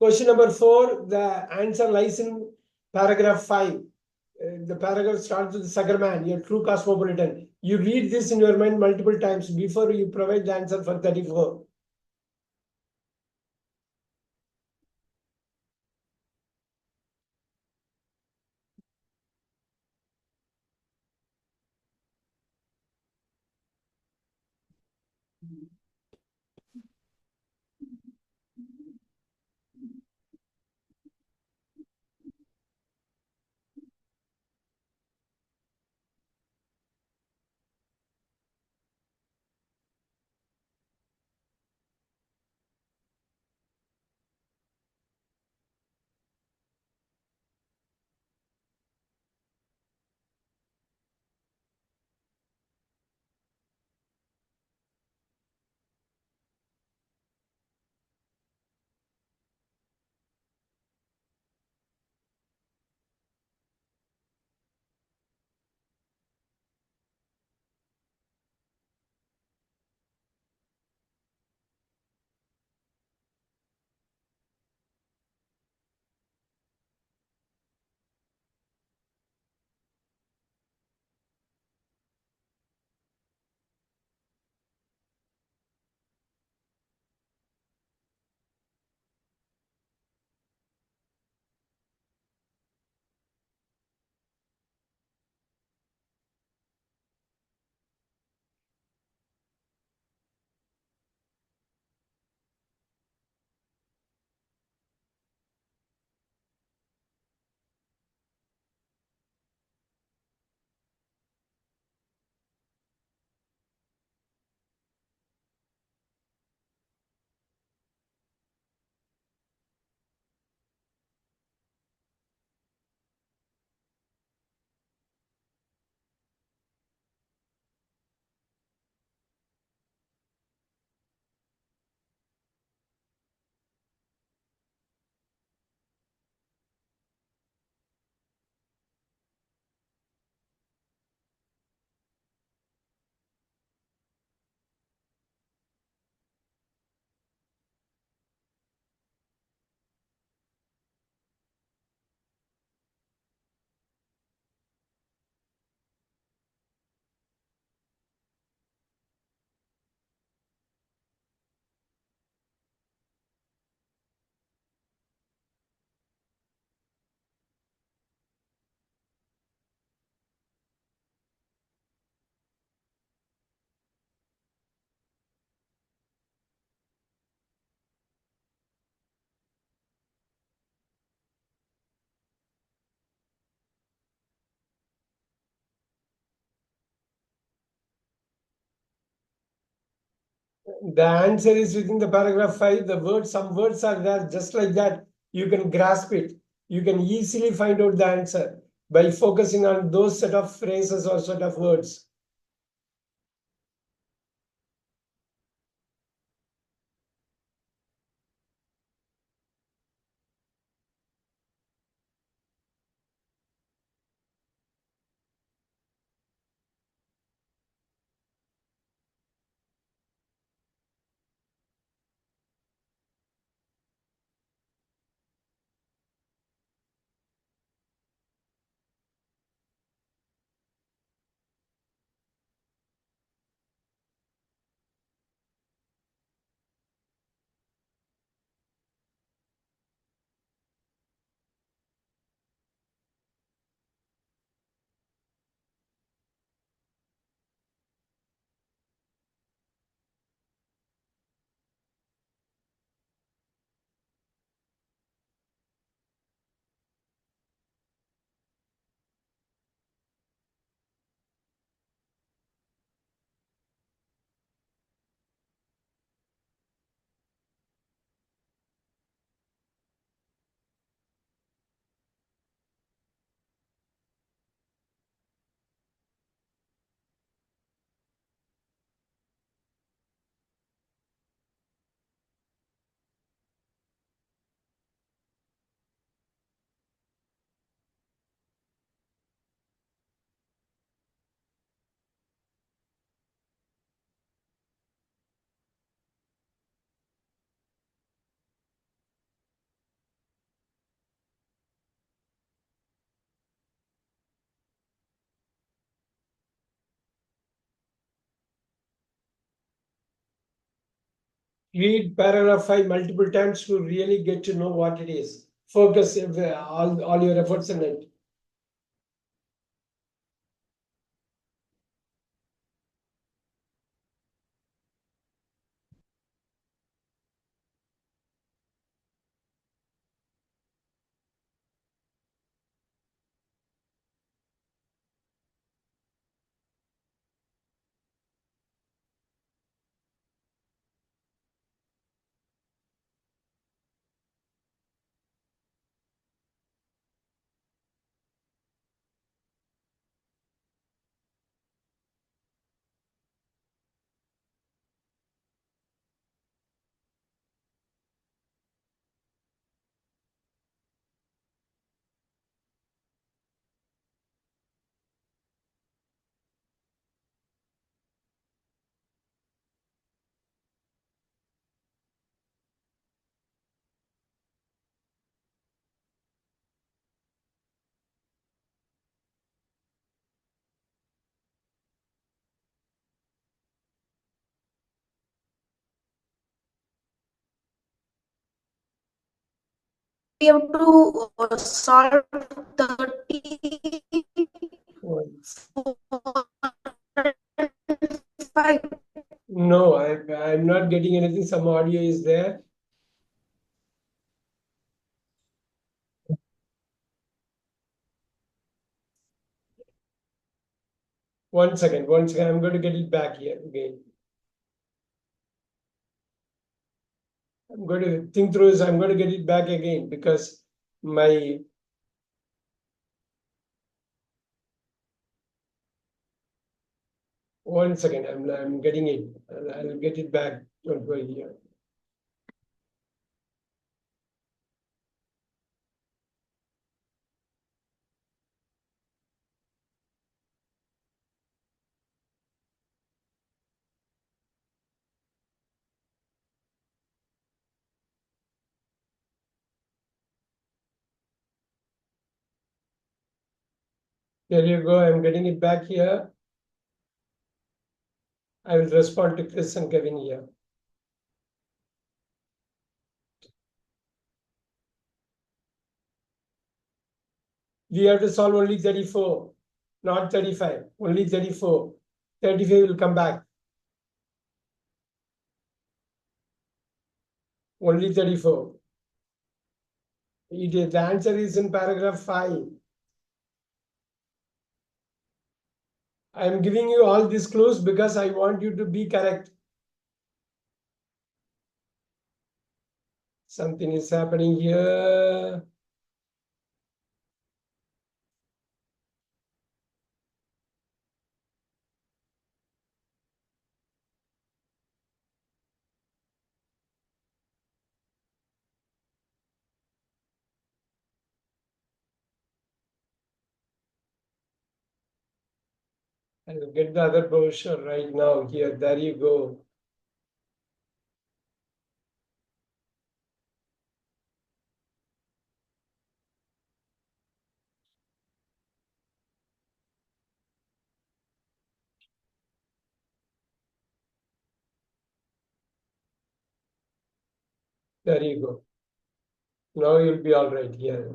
Question number 4, the answer lies in paragraph 5. The paragraph starts with Zuckerman, your true cosmopolitan. You read this in your mind multiple times before you provide the answer for 34. The answer is within the paragraph 5. The words, some words are there just like that. You can grasp it. You can easily find out the answer by focusing on those set of phrases or set of words. Read paragraph 5 multiple times to really get to know what it is. Focus all your efforts in it. have to solve 35. No, I'm not getting anything. Some audio is there. One second. I'm going to get it back here again. I'm going to think through this. I'm going to get it back again because my one second. I'm getting it. I'll get it back. Don't worry here. There you go. I'm getting it back here. I will respond to Chris and Kevin here. We have to solve only 34, not 35, only 34. 35 will come back. Only 34. The answer is in paragraph 5. I am giving you all these clues because I want you to be correct. Something is happening here. I will get the other brochure right now here. There you go. There you go. Now you'll be all right here.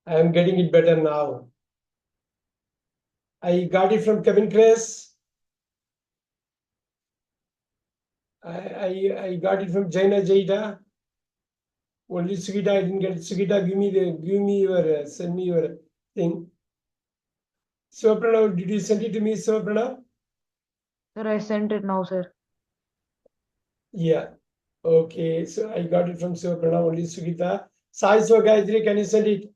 I am getting it better now. I got it from Kevin Chris. I got it from Jaina Jaita. Only Sugita, I didn't get it. Sugita, give me your send me your thing. Sivapranav, did you send it to me, Sivapranav? Sir, I sent it now, sir. Yeah. Okay, so I got it from Sivapranav, only Sugita. Sai Gayatri, can you send it?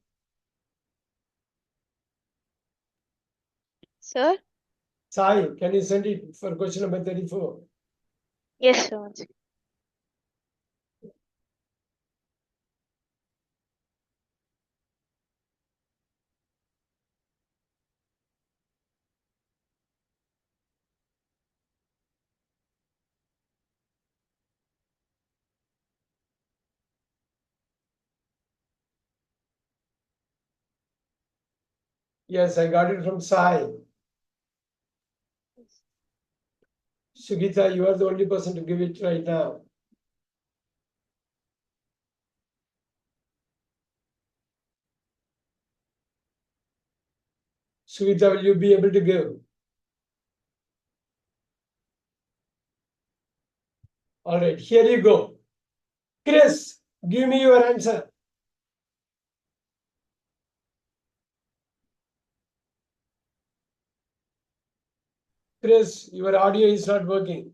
Sir? Sai, can you send it for question number 34? Yes, sir. One second. Yes, I got it from Sai. Sugita, you are the only person to give it right now. Sugita, will you be able to give? All right, here you go. Chris, give me your answer. Chris, your audio is not working.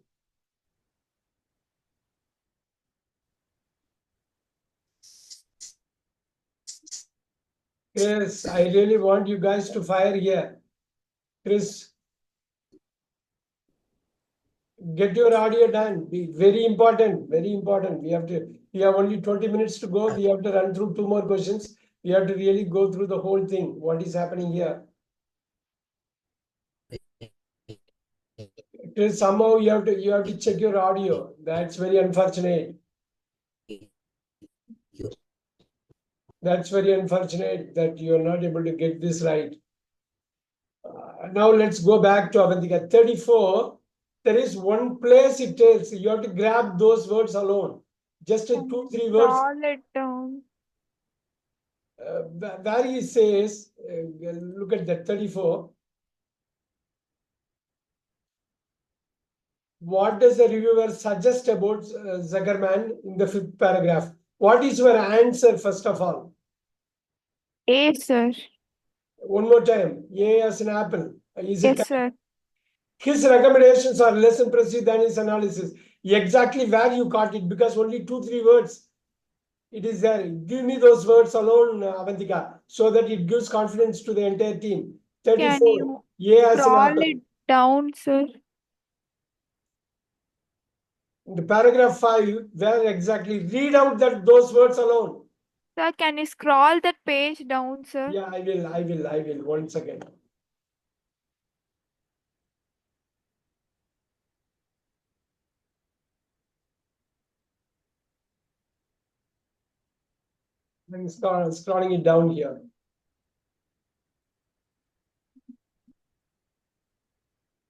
Chris, I really want you guys to fire here. Chris, get your audio done. Be very important, very important. We have only 20 minutes to go. We have to run through 2 more questions. We have to really go through the whole thing. What is happening here? Chris, somehow you have to check your audio. That's very unfortunate. That's very unfortunate that you are not able to get this right. Now let's go back to Avantika. 34. There is one place it tells you have to grab those words alone. Just a 2-3 words. Scroll it down. Where he says, look at that 34. What does the reviewer suggest about Zuckerman in the 5th paragraph? What is your answer, first of all? A, sir. One more time. A as an apple. Is it Yes, sir. His recommendations are less impressive than his analysis. Exactly where you caught it, because only 2-3 words. It is there. Give me those words alone, Avantika, so that it gives confidence to the entire team. 34. Can you A as an scroll apple. it down, sir? The paragraph 5, where exactly? Read out those words alone. Sir, can you scroll that page down, sir? Yeah, I will. Once again. I'm scrolling it down here.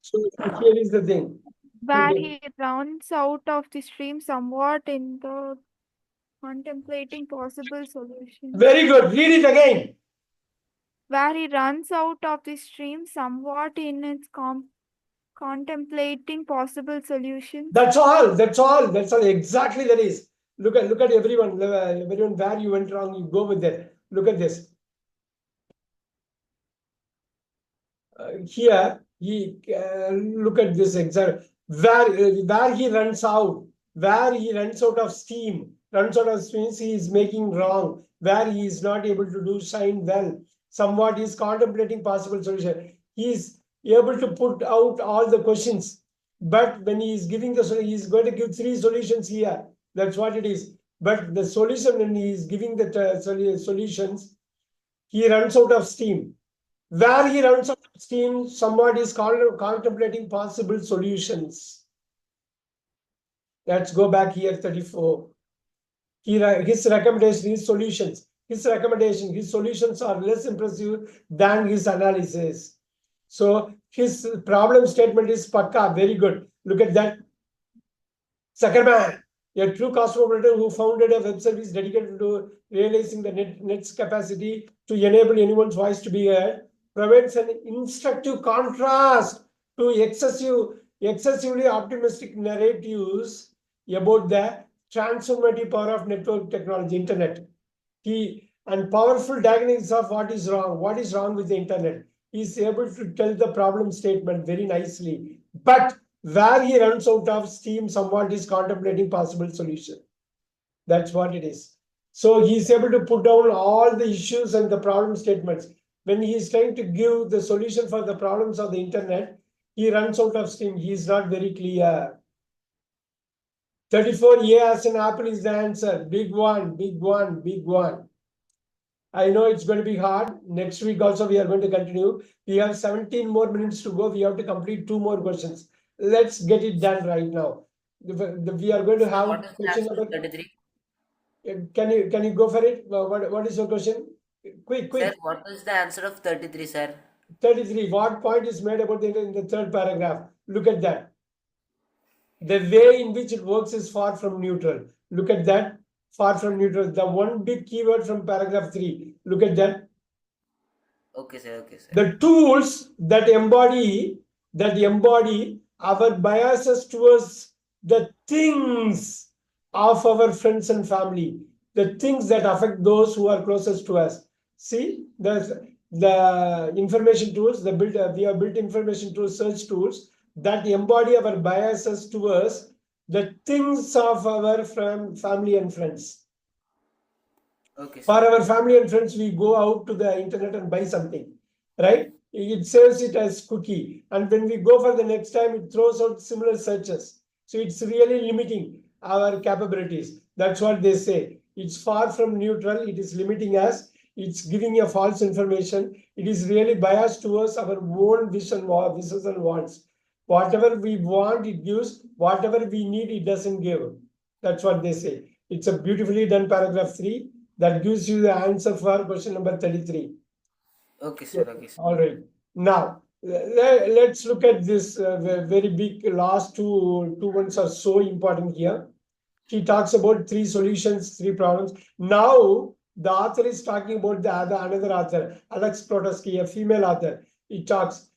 So here is the thing. Where he runs out of the stream somewhat in the contemplating possible solutions. Very good. Read it again. Where he runs out of the stream somewhat in its contemplating possible solutions. That's all. Exactly that is. Look at everyone. Everyone, where you went wrong, you go with that. Look at this. Here, look at this example. Where he runs out of steam. He is making wrong. Where he is not able to do shine well. Somewhat he is contemplating possible solution. He is able to put out all the questions. But when he is giving the solution, he is going to give 3 solutions here. That's what it is. But the solution, when he is giving the solutions, he runs out of steam. Where he runs out of steam, somewhat is contemplating possible solutions. Let's go back here, 34. His recommendation, his solutions. His solutions are less impressive than his analysis. So his problem statement is pakka, very good. Look at that. Zuckerman, a true cosmopolitan who founded a web service dedicated to realizing the net's capacity to enable anyone's voice to be heard, provides an instructive contrast to excessively optimistic narratives about the transformative power of network technology, internet. And powerful diagnosis of what is wrong with the internet. He is able to tell the problem statement very nicely. But where he runs out of steam, somewhat is contemplating possible solution. That's what it is. So he is able to put down all the issues and the problem statements. When he is trying to give the solution for the problems of the internet, he runs out of steam. He is not very clear. 34, A as an apple is the answer. Big one. I know it's going to be hard. Next week also we are going to continue. We have 17 more minutes to go. We have to complete 2 more questions. Let's get it done right now. We are going to have What is the question answer number. 33? Can you go for it? What is your question? Quick. Sir, what is the answer of 33, sir? 33. What point is made about it in the 3rd paragraph? Look at that. The way in which it works is far from neutral. Look at that. Far from neutral. The one big keyword from paragraph 3. Look at that. Okay, sir. The tools that embody our biases towards the things of our friends and family, the things that affect those who are closest to us. See, the information tools, we have built information tools, search tools that embody our biases towards the things of our family and friends. Okay, For our family and friends, we go out to the internet and buy something, right? It saves it as cookie. And when we go for the next time, it throws out similar searches. So it's really limiting our capabilities. That's what they say. It's far from neutral. It is limiting us. It's giving a false information. It is really biased towards our own wishes and wants. Whatever we want, it gives. Whatever we need, it doesn't give. That's what they say. It's a beautifully done paragraph 3 that gives you the answer for question number 33. Okay, sir. Okay, sir. All right. Now, let's look at this very big last two ones are so important here. He talks about 3 solutions, 3 problems. Now, the author is talking about another author, Alex Krotowski, a female author. He talks.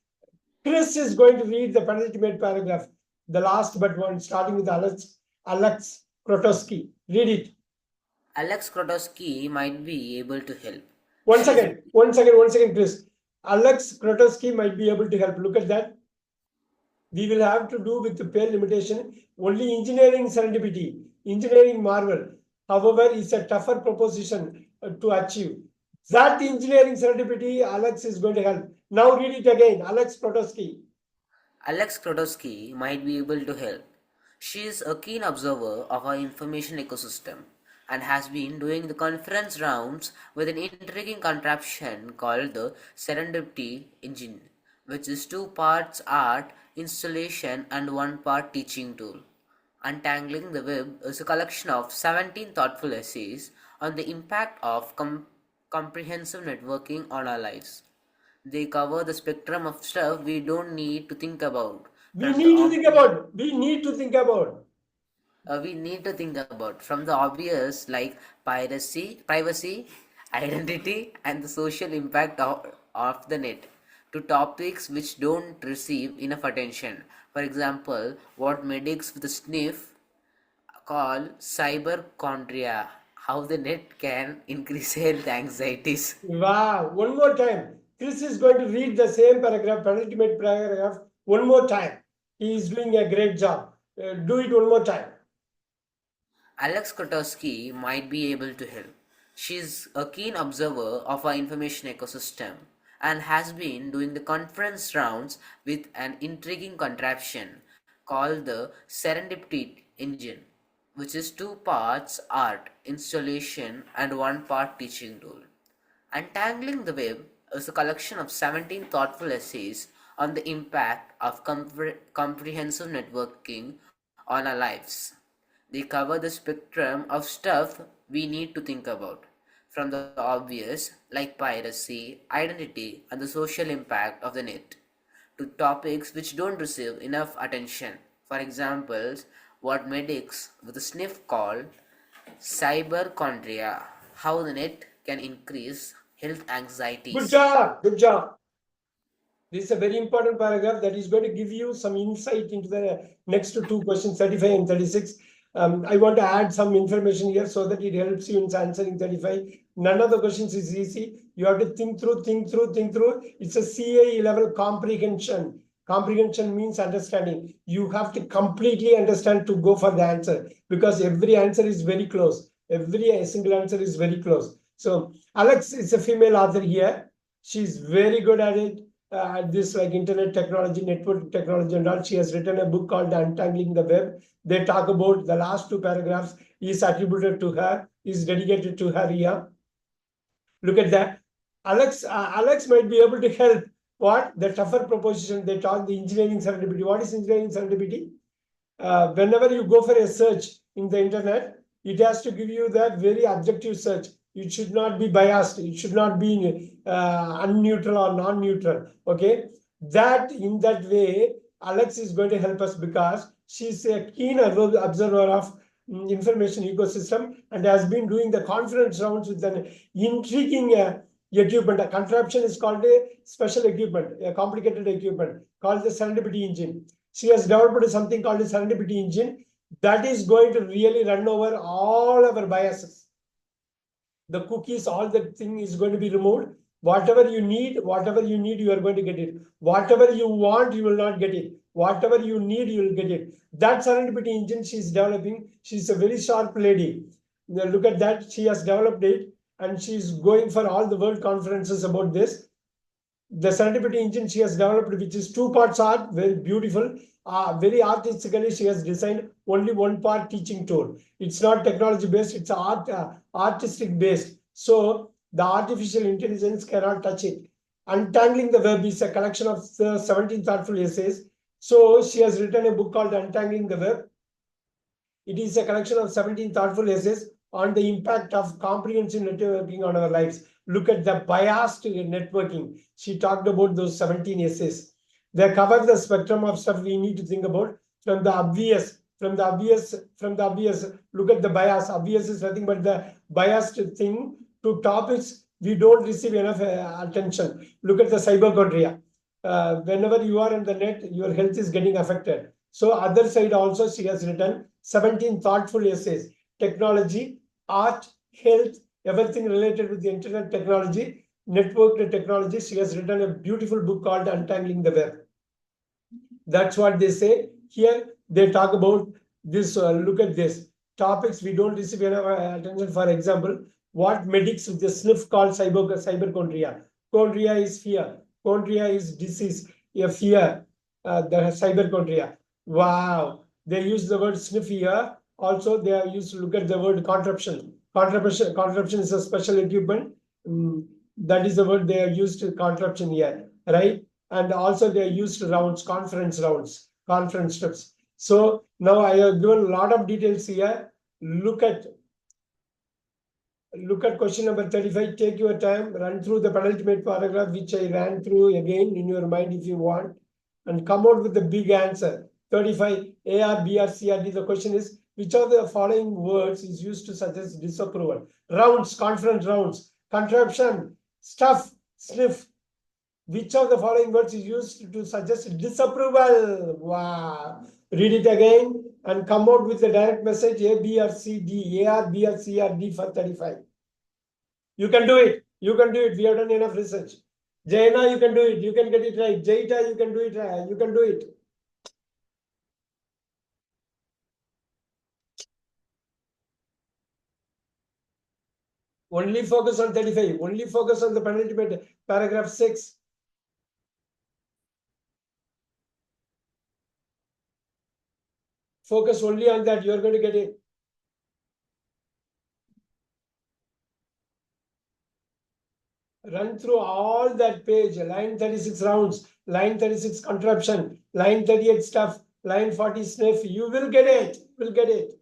Chris is going to read the penultimate paragraph, the last but one, starting with Alex Krotowski. Read it. Alex Krotowski might be able to help. One second, Chris. Alex Krotowski might be able to help. Look at that. We will have to do with the pale limitation. Only engineering serendipity, engineering marvel, however, is a tougher proposition to achieve. That engineering serendipity, Alex is going to help. Now read it again. Alex Krotowski. Alex Krotowski might be able to help. She is a keen observer of our information ecosystem and has been doing the conference rounds with an intriguing contraption called the Serendipity Engine, which is 2 parts art, installation, and 1 part teaching tool. Untangling the Web is a collection of 17 thoughtful essays on the impact of comprehensive networking on our lives. They cover the spectrum of stuff we don't need to think about. We need to think about. We need to think about. From the obvious like privacy, identity, and the social impact of the net, to topics which don't receive enough attention. For example, what medics with a sniff call cyberchondria, how the net can increase health anxieties. Wow, one more time. Chris is going to read the same paragraph, penultimate paragraph, one more time. He is doing a great job. Do it one more time. Alex Krotowski might be able to help. She is a keen observer of our information ecosystem and has been doing the conference rounds with an intriguing contraption called the Serendipity Engine, which is 2 parts art, installation, and 1 part teaching tool. Untangling the Web is a collection of 17 thoughtful essays on the impact of comprehensive networking on our lives. They cover the spectrum of stuff we need to think about, from the obvious like piracy, identity, and the social impact of the net, to topics which don't receive enough attention. For example, what medics with a sniff call cyberchondria, how the net can increase health anxieties. Good job. Good job. This is a very important paragraph that is going to give you some insight into the next 2 questions, 35 and 36. I want to add some information here so that it helps you in answering 35. None of the questions is easy. You have to think through. It's a CAE level comprehension. Comprehension means understanding. You have to completely understand to go for the answer, because every answer is very close. Every single answer is very close. So Alex is a female author here. She's very good at it. This like internet technology, network technology and all. She has written a book called Untangling the Web. They talk about the last 2 paragraphs is attributed to her, is dedicated to her here. Look at that. Alex might be able to help. What? The tougher proposition, they talk the engineering serendipity. What is engineering serendipity? Whenever you go for a search in the internet, it has to give you that very objective search. It should not be biased. It should not be unneutral or non-neutral. Okay, that in that way, Alex is going to help us because she's a keen observer of information ecosystem and has been doing the conference rounds with an intriguing equipment. A contraption is called a special equipment, a complicated equipment called the Serendipity Engine. She has developed something called a Serendipity Engine that is going to really run over all our biases. The cookies, all that thing is going to be removed. Whatever you need, you are going to get it. Whatever you want, you will not get it. Whatever you need, you will get it. That Serendipity Engine she is developing. She's a very sharp lady. Now look at that. She has developed it and she's going for all the world conferences about this. The Serendipity Engine she has developed, which is 2 parts art, very beautiful. Very artistically, she has designed only 1 part teaching tool. It's not technology based, it's artistic based. So the artificial intelligence cannot touch it. Untangling the Web is a collection of 17 thoughtful essays. So she has written a book called Untangling the Web. It is a collection of 17 thoughtful essays on the impact of comprehensive networking on our lives. Look at the biased networking. She talked about those 17 essays. They cover the spectrum of stuff we need to think about, from the obvious. Look at the bias. Obvious is nothing but the biased thing, to topics we don't receive enough attention. Look at the cyberchondria. Whenever you are on the net, your health is getting affected. So other side also, she has written 17 thoughtful essays. Technology, art, health, everything related with the internet technology, network technology. She has written a beautiful book called Untangling the Web. That's what they say. Here they talk about this. Look at this. Topics we don't receive enough attention. For example, what medics with the sniff called cyberchondria. Chondria is fear. Chondria is disease. A fear. The cyberchondria. Wow. They use the word sniff here. Also, they are used to look at the word contraption. Contraption is a special equipment. That is the word they are used to contraption here, right? And also they are used rounds, conference trips. So now I have given a lot of details here. Look at question number 35. Take your time, run through the penultimate paragraph, which I ran through again in your mind if you want, and come out with the big answer. 35, AR, BR, CRD. The question is, which of the following words is used to suggest disapproval? Rounds, conference rounds, contraption, stuff, sniff. Which of the following words is used to suggest disapproval? Wow. Read it again and come out with the direct message A, B, or C, D. A, R, B, or C, or D for 35. You can do it. You can do it. We have done enough research. Jaina, you can do it. You can get it right. Jaita, you can do it right. You can do it. Only focus on 35. Only focus on the penultimate paragraph 6. Focus only on that. You're going to get it. Run through all that page. Line 36 rounds. Line 36 contraption. Line 38 stuff. Line 40 sniff. You will get it. Will get it.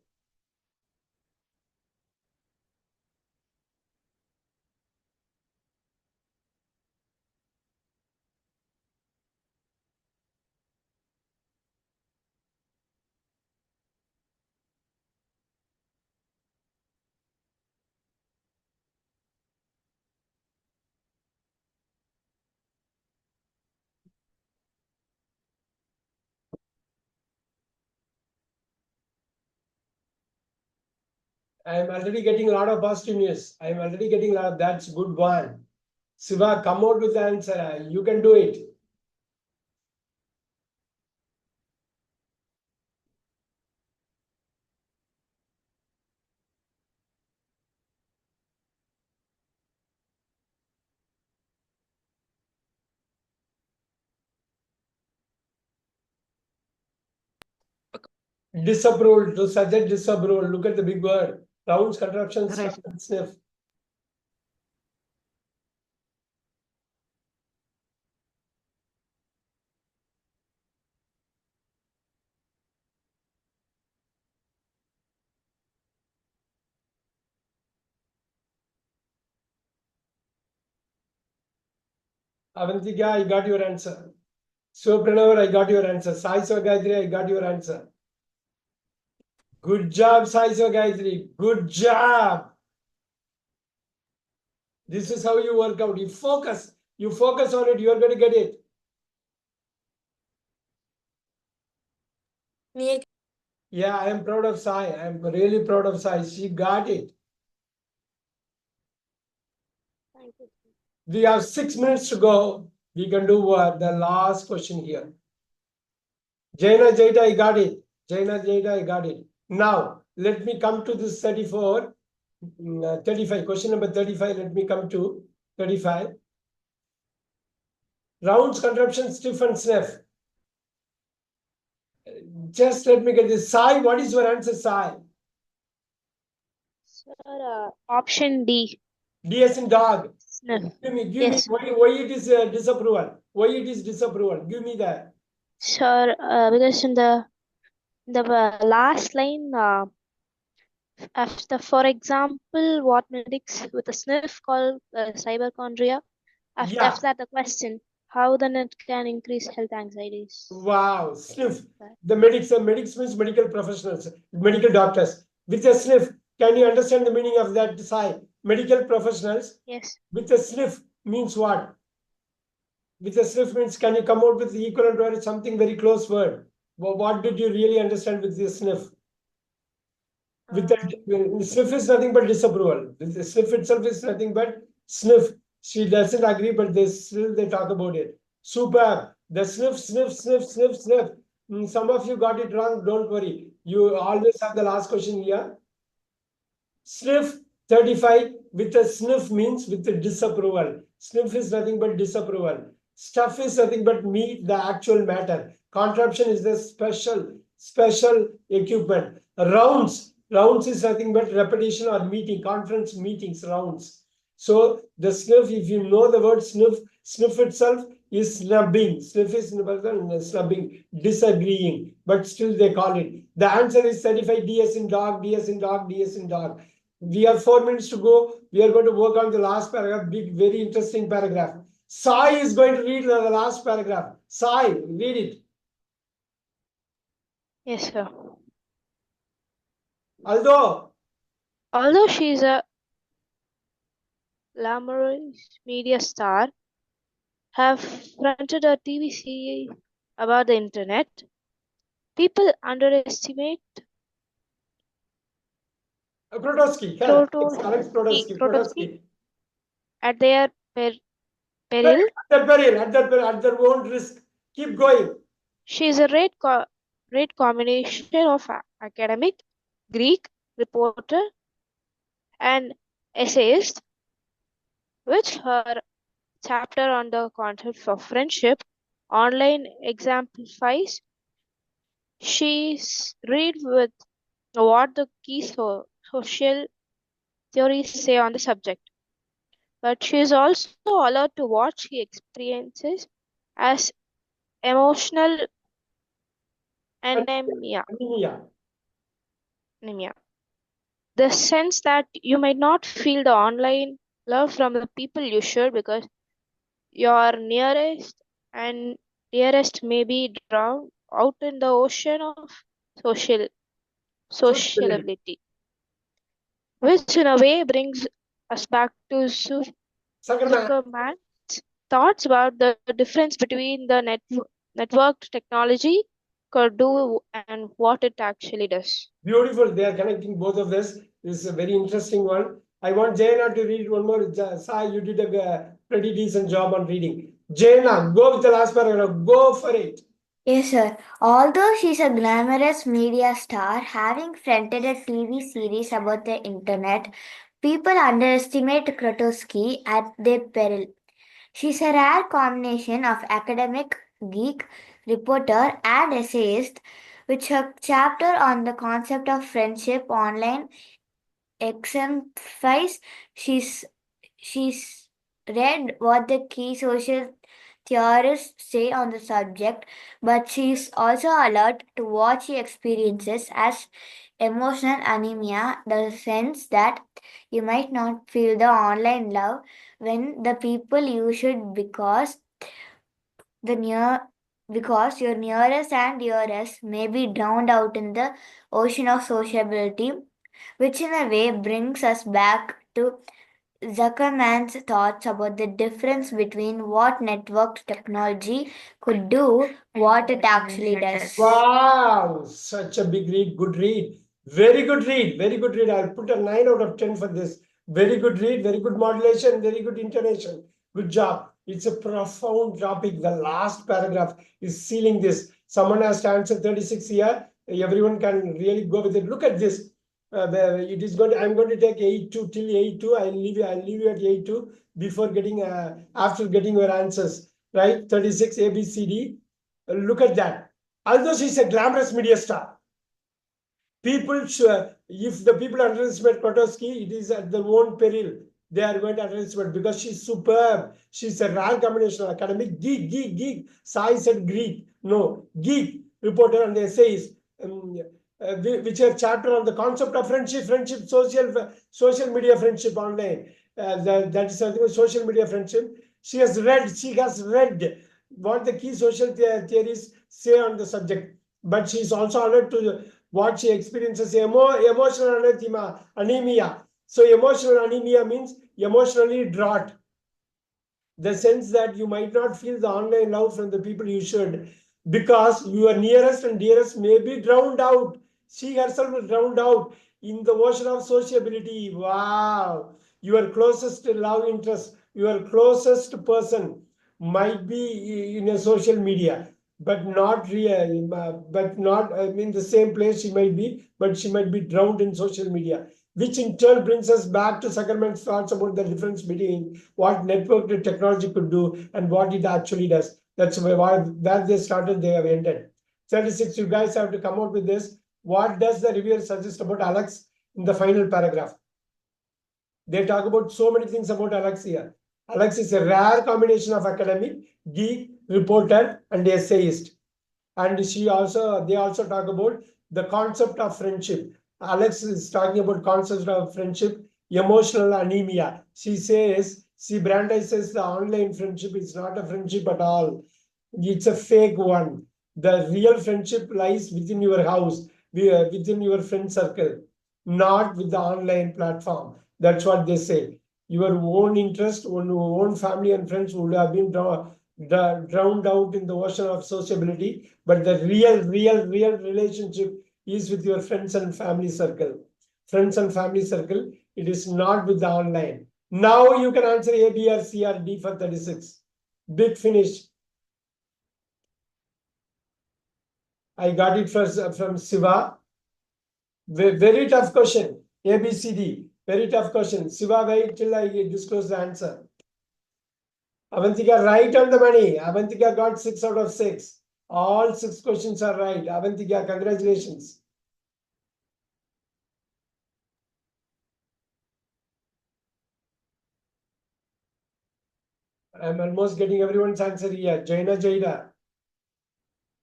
I'm already getting a lot of positive news. I'm already getting a lot of, that's good one. Siva, come out with the answer. You can do it. Disapproval, to suggest disapproval. Look at the big word. Rounds, contraptions, Right. stuff, and sniff. Avantika, I got your answer. So Pranav, I got your answer. Sai Gayatri, I got your answer. Good job, Sai Gayatri. Good job. This is how you work out. You focus. You focus on it. You are going to get it. Yeah, I am proud of Sai. I am really proud of Sai. She got it. Thank you. We have 6 minutes to go. We can do the last question here. Jaina, Jaita, I got it. Jaina, Jaita, I got it. Now, let me come to this 34. 35. Question number 35. Let me come to 35. Rounds, contraption, stiff and sniff. Just let me get this. Sai, what is your answer, Sai? Sir, option D. D as in dog. Sniff. Give me Yes. why it is disapproval. Why it is disapproval? Give me that. Sir, because in the last line, after, for example, what medics with a sniff called cyberchondria. Yeah. After that, the question, how the net can increase health anxieties. Wow, sniff. The medics means medical professionals, medical doctors. With a sniff, can you understand the meaning of that, Sai? Medical professionals. Yes. With a sniff means what? With a sniff means, can you come out with the equivalent word, something very close word? What did you really understand with the sniff? With the sniff is nothing but disapproval. The sniff itself is nothing but sniff. She doesn't agree, but they talk about it. Superb. The sniff, sniff, sniff, sniff, sniff. Some of you got it wrong. Don't worry. You always have the last question here. Sniff 35 with a sniff means with the disapproval. Sniff is nothing but disapproval. Stuff is nothing but meat, the actual matter. Contraption is the special equipment. Rounds is nothing but repetition or meeting, conference meetings, rounds. So the sniff, if you know the word sniff itself is snubbing. Sniff is snubbing, disagreeing, but still they call it. The answer is 35 DS in dog, DS in dog, DS in dog. We have 4 minutes to go. We are going to work on the last paragraph, big, very interesting paragraph. Sai is going to read the last paragraph. Sai, read it. Yes, sir. Although she is a glamorous media star, have fronted a TV series about the internet, people underestimate Klodowski, Alex Klodowski. At their peril. At their own risk. Keep going. She is a great combination of academic, Greek, reporter, and essayist, which her chapter on the concept of friendship online exemplifies. She's read with what the key social theories say on the subject, but she is also allowed to what she experiences as emotional anemia. The sense that you might not feel the online love from the people you should because your nearest and dearest may be drowned out in the ocean of sociability, which in a way brings us back to Zuckerman's thoughts about the difference between the networked technology could do and what it actually does. Beautiful. They are connecting both of this. This is a very interesting one. I want Jayana to read one more. Sai, you did a pretty decent job on reading. Jayana, go with the last paragraph. Go for it. Yes, sir. Although she's a glamorous media star, having fronted a TV series about the internet, people underestimate Krotowski at their peril. She's a rare combination of academic, geek, reporter, and essayist, which her chapter on the concept of friendship online exemplifies. She's read what the key social theorists say on the subject, but she's also alert to what she experiences as emotional anemia, the sense that you might not feel the online love when the people you should because your nearest and dearest may be drowned out in the ocean of sociability, which in a way brings us back to Zuckerman's thoughts about the difference between what networked technology could do, what it actually does. Wow, such a big read, good read. Very good read, very good read. I'll put a 9 out of 10 for this. Very good read, very good modulation, very good intonation. Good job. It's a profound topic. The last paragraph is sealing this. Someone has to answer 36 here. Everyone can really go with it. Look at this. It is going to, I'm going to take 82 till 82. I'll leave you at 82 before getting after getting your answers. Right? 36 ABCD. Look at that. Although she's a glamorous media star, people if the people underestimate Krotowski, it is at their own peril. they are going to address it because she's superb. She's a rare combination of academic geek. Sai said Greek. No, geek, reporter and essays. Which are chapter on the concept of friendship, social media friendship online. That is something with social media friendship. She has read what the key social theories say on the subject. But she is also alert to what she experiences emotional anemia. So emotional anemia means emotionally drought. The sense that you might not feel the online love from the people you should because your nearest and dearest may be drowned out. She herself is drowned out in the ocean of sociability. Wow. Your closest love interest, your closest person might be in a social media, but not real, but not in the same place she might be, but she might be drowned in social media, which in turn brings us back to Zuckerman's thoughts about the difference between what network technology could do and what it actually does. That's where they started, they have ended. 36, you guys have to come out with this. What does the reviewer suggest about Alex in the final paragraph? They talk about so many things about Alex here. Alex is a rare combination of academic, geek, reporter, and essayist. And they also talk about the concept of friendship. Alex is talking about concept of friendship, emotional anemia. She Brandeis says the online friendship is not a friendship at all. It's a fake one. The real friendship lies within your house, within your friend circle, not with the online platform. That's what they say. Your own interest, your own family and friends would have been drowned out in the ocean of sociability, but the real relationship is with your friends and family circle. Friends and family circle, it is not with the online. Now you can answer A, B, or C, or D for 36. Big finish. I got it from Siva. Very tough question. A, B, C, D. Very tough question. Siva, wait till I disclose the answer. Avantika, right on the money. Avantika got 6 out of 6. All 6 questions are right. Avantika, congratulations. I'm almost getting everyone's answer here. Jaina.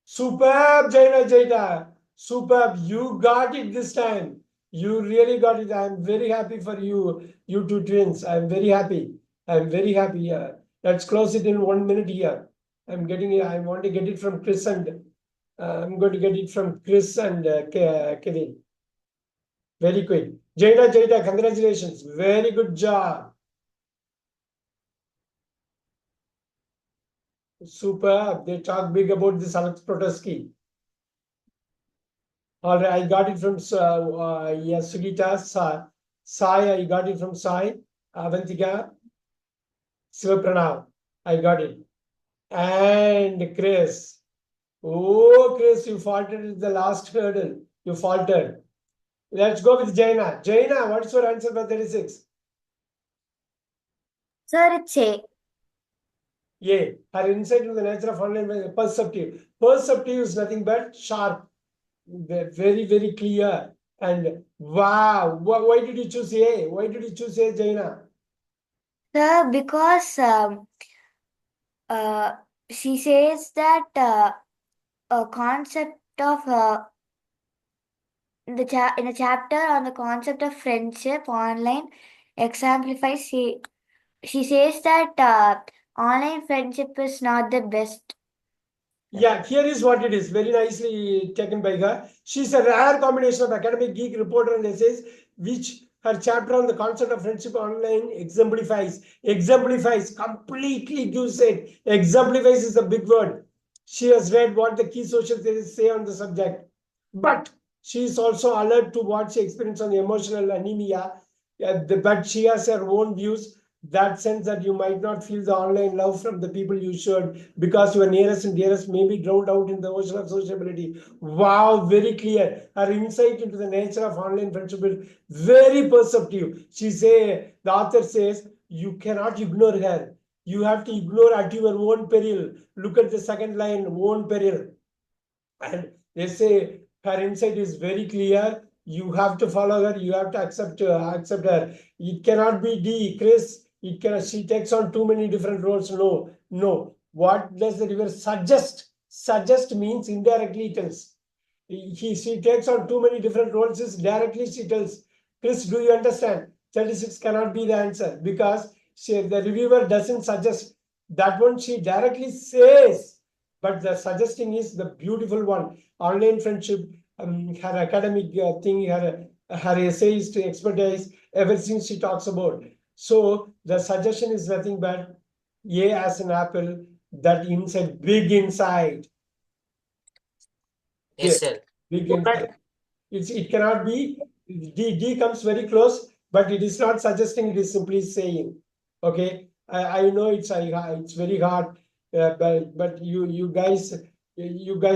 Superb, Jaina. Superb. You got it this time. You really got it. I'm very happy for you, you two twins. I'm very happy. Here. Let's close it in 1 minute here. I want to get it from Chris and I'm going to get it from Chris and Kevin. Very quick. Jaina, congratulations. Very good job. Superb. They talk big about this Alex Protosky. All right, I got it from Sugita. Sai, I got it from Sai. Avantika. Sivapranav. I got it. And Chris. Oh, Chris, you faltered at the last hurdle. You faltered. Let's go with Jaina. Jaina, what's your answer for 36? Sir, it's A. Yeah, her insight into the nature of online perceptive. Perceptive is nothing but sharp. Very, very clear. And wow, why did you choose A? Why did you choose A, Jaina? Sir, because she says that a concept of in a chapter on the concept of friendship online exemplifies. She says that online friendship is not the best. Yeah, here is what it is. Very nicely taken by her. She's a rare combination of academic geek, reporter, and essays, which her chapter on the concept of friendship online exemplifies. Completely, you said. Exemplifies is a big word. She has read what the key social theories say on the subject. But she is also alert to what she experienced on the emotional anemia. But she has her own views. That sense that you might not feel the online love from the people you should because your nearest and dearest may be drowned out in the ocean of sociability. Wow, very clear. Her insight into the nature of online friendship is very perceptive. The author says, you cannot ignore her. You have to ignore at your own peril. Look at the second line, own peril. And they say her insight is very clear. You have to follow her. You have to accept her. It cannot be D, Chris. It cannot. She takes on too many different roles. No, no. What does the river suggest? Suggest means indirectly tells. She takes on too many different roles. Is directly she tells. Chris, do you understand? 36 cannot be the answer because the reviewer doesn't suggest. That one she directly says. But the suggesting is the beautiful one. Online friendship, her academic thing, her essays to expertise, everything she talks about. So the suggestion is nothing but A as an apple, that inside, big inside. Yes, sir. Big inside. It cannot be, D comes very close, but it is not suggesting, it is simply saying. Okay, I know it's very hard, but you guys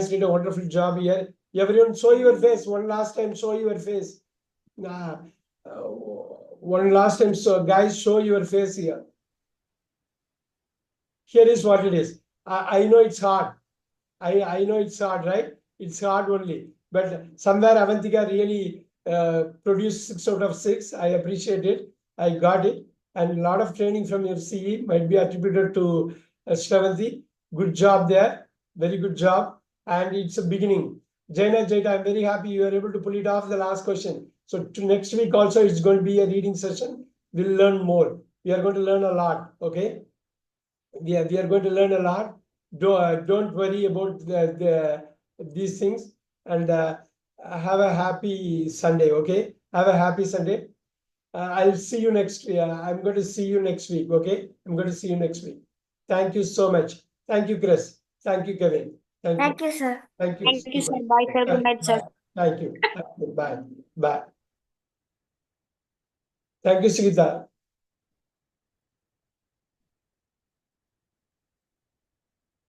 did a wonderful job here. Everyone, show your face one last time. Show your face. One last time, so guys, show your face here. Here is what it is. I know it's hard. I know it's hard, right? It's hard only. But somewhere Avantika really produced 6 out of 6. I appreciate it. I got it. And a lot of training from your CE might be attributed to Shravanti. Good job there. Very good job. And it's a beginning. Jaina, I'm very happy you are able to pull it off the last question. So next week also it's going to be a reading session. We'll learn more. We are going to learn a lot. Okay. We are going to learn a lot. Don't worry about these things, and have a happy Sunday. Okay, have a happy Sunday. I'll see you next week. I'm going to see you next week. Okay, I'm going to see you next week. Thank you so much. Thank you, Chris. Thank you, Kevin. Thank you, sir. Thank you. Thank you, sir. Bye, sir. Good night, sir. Thank you. Bye. Bye. Thank you, Sigita.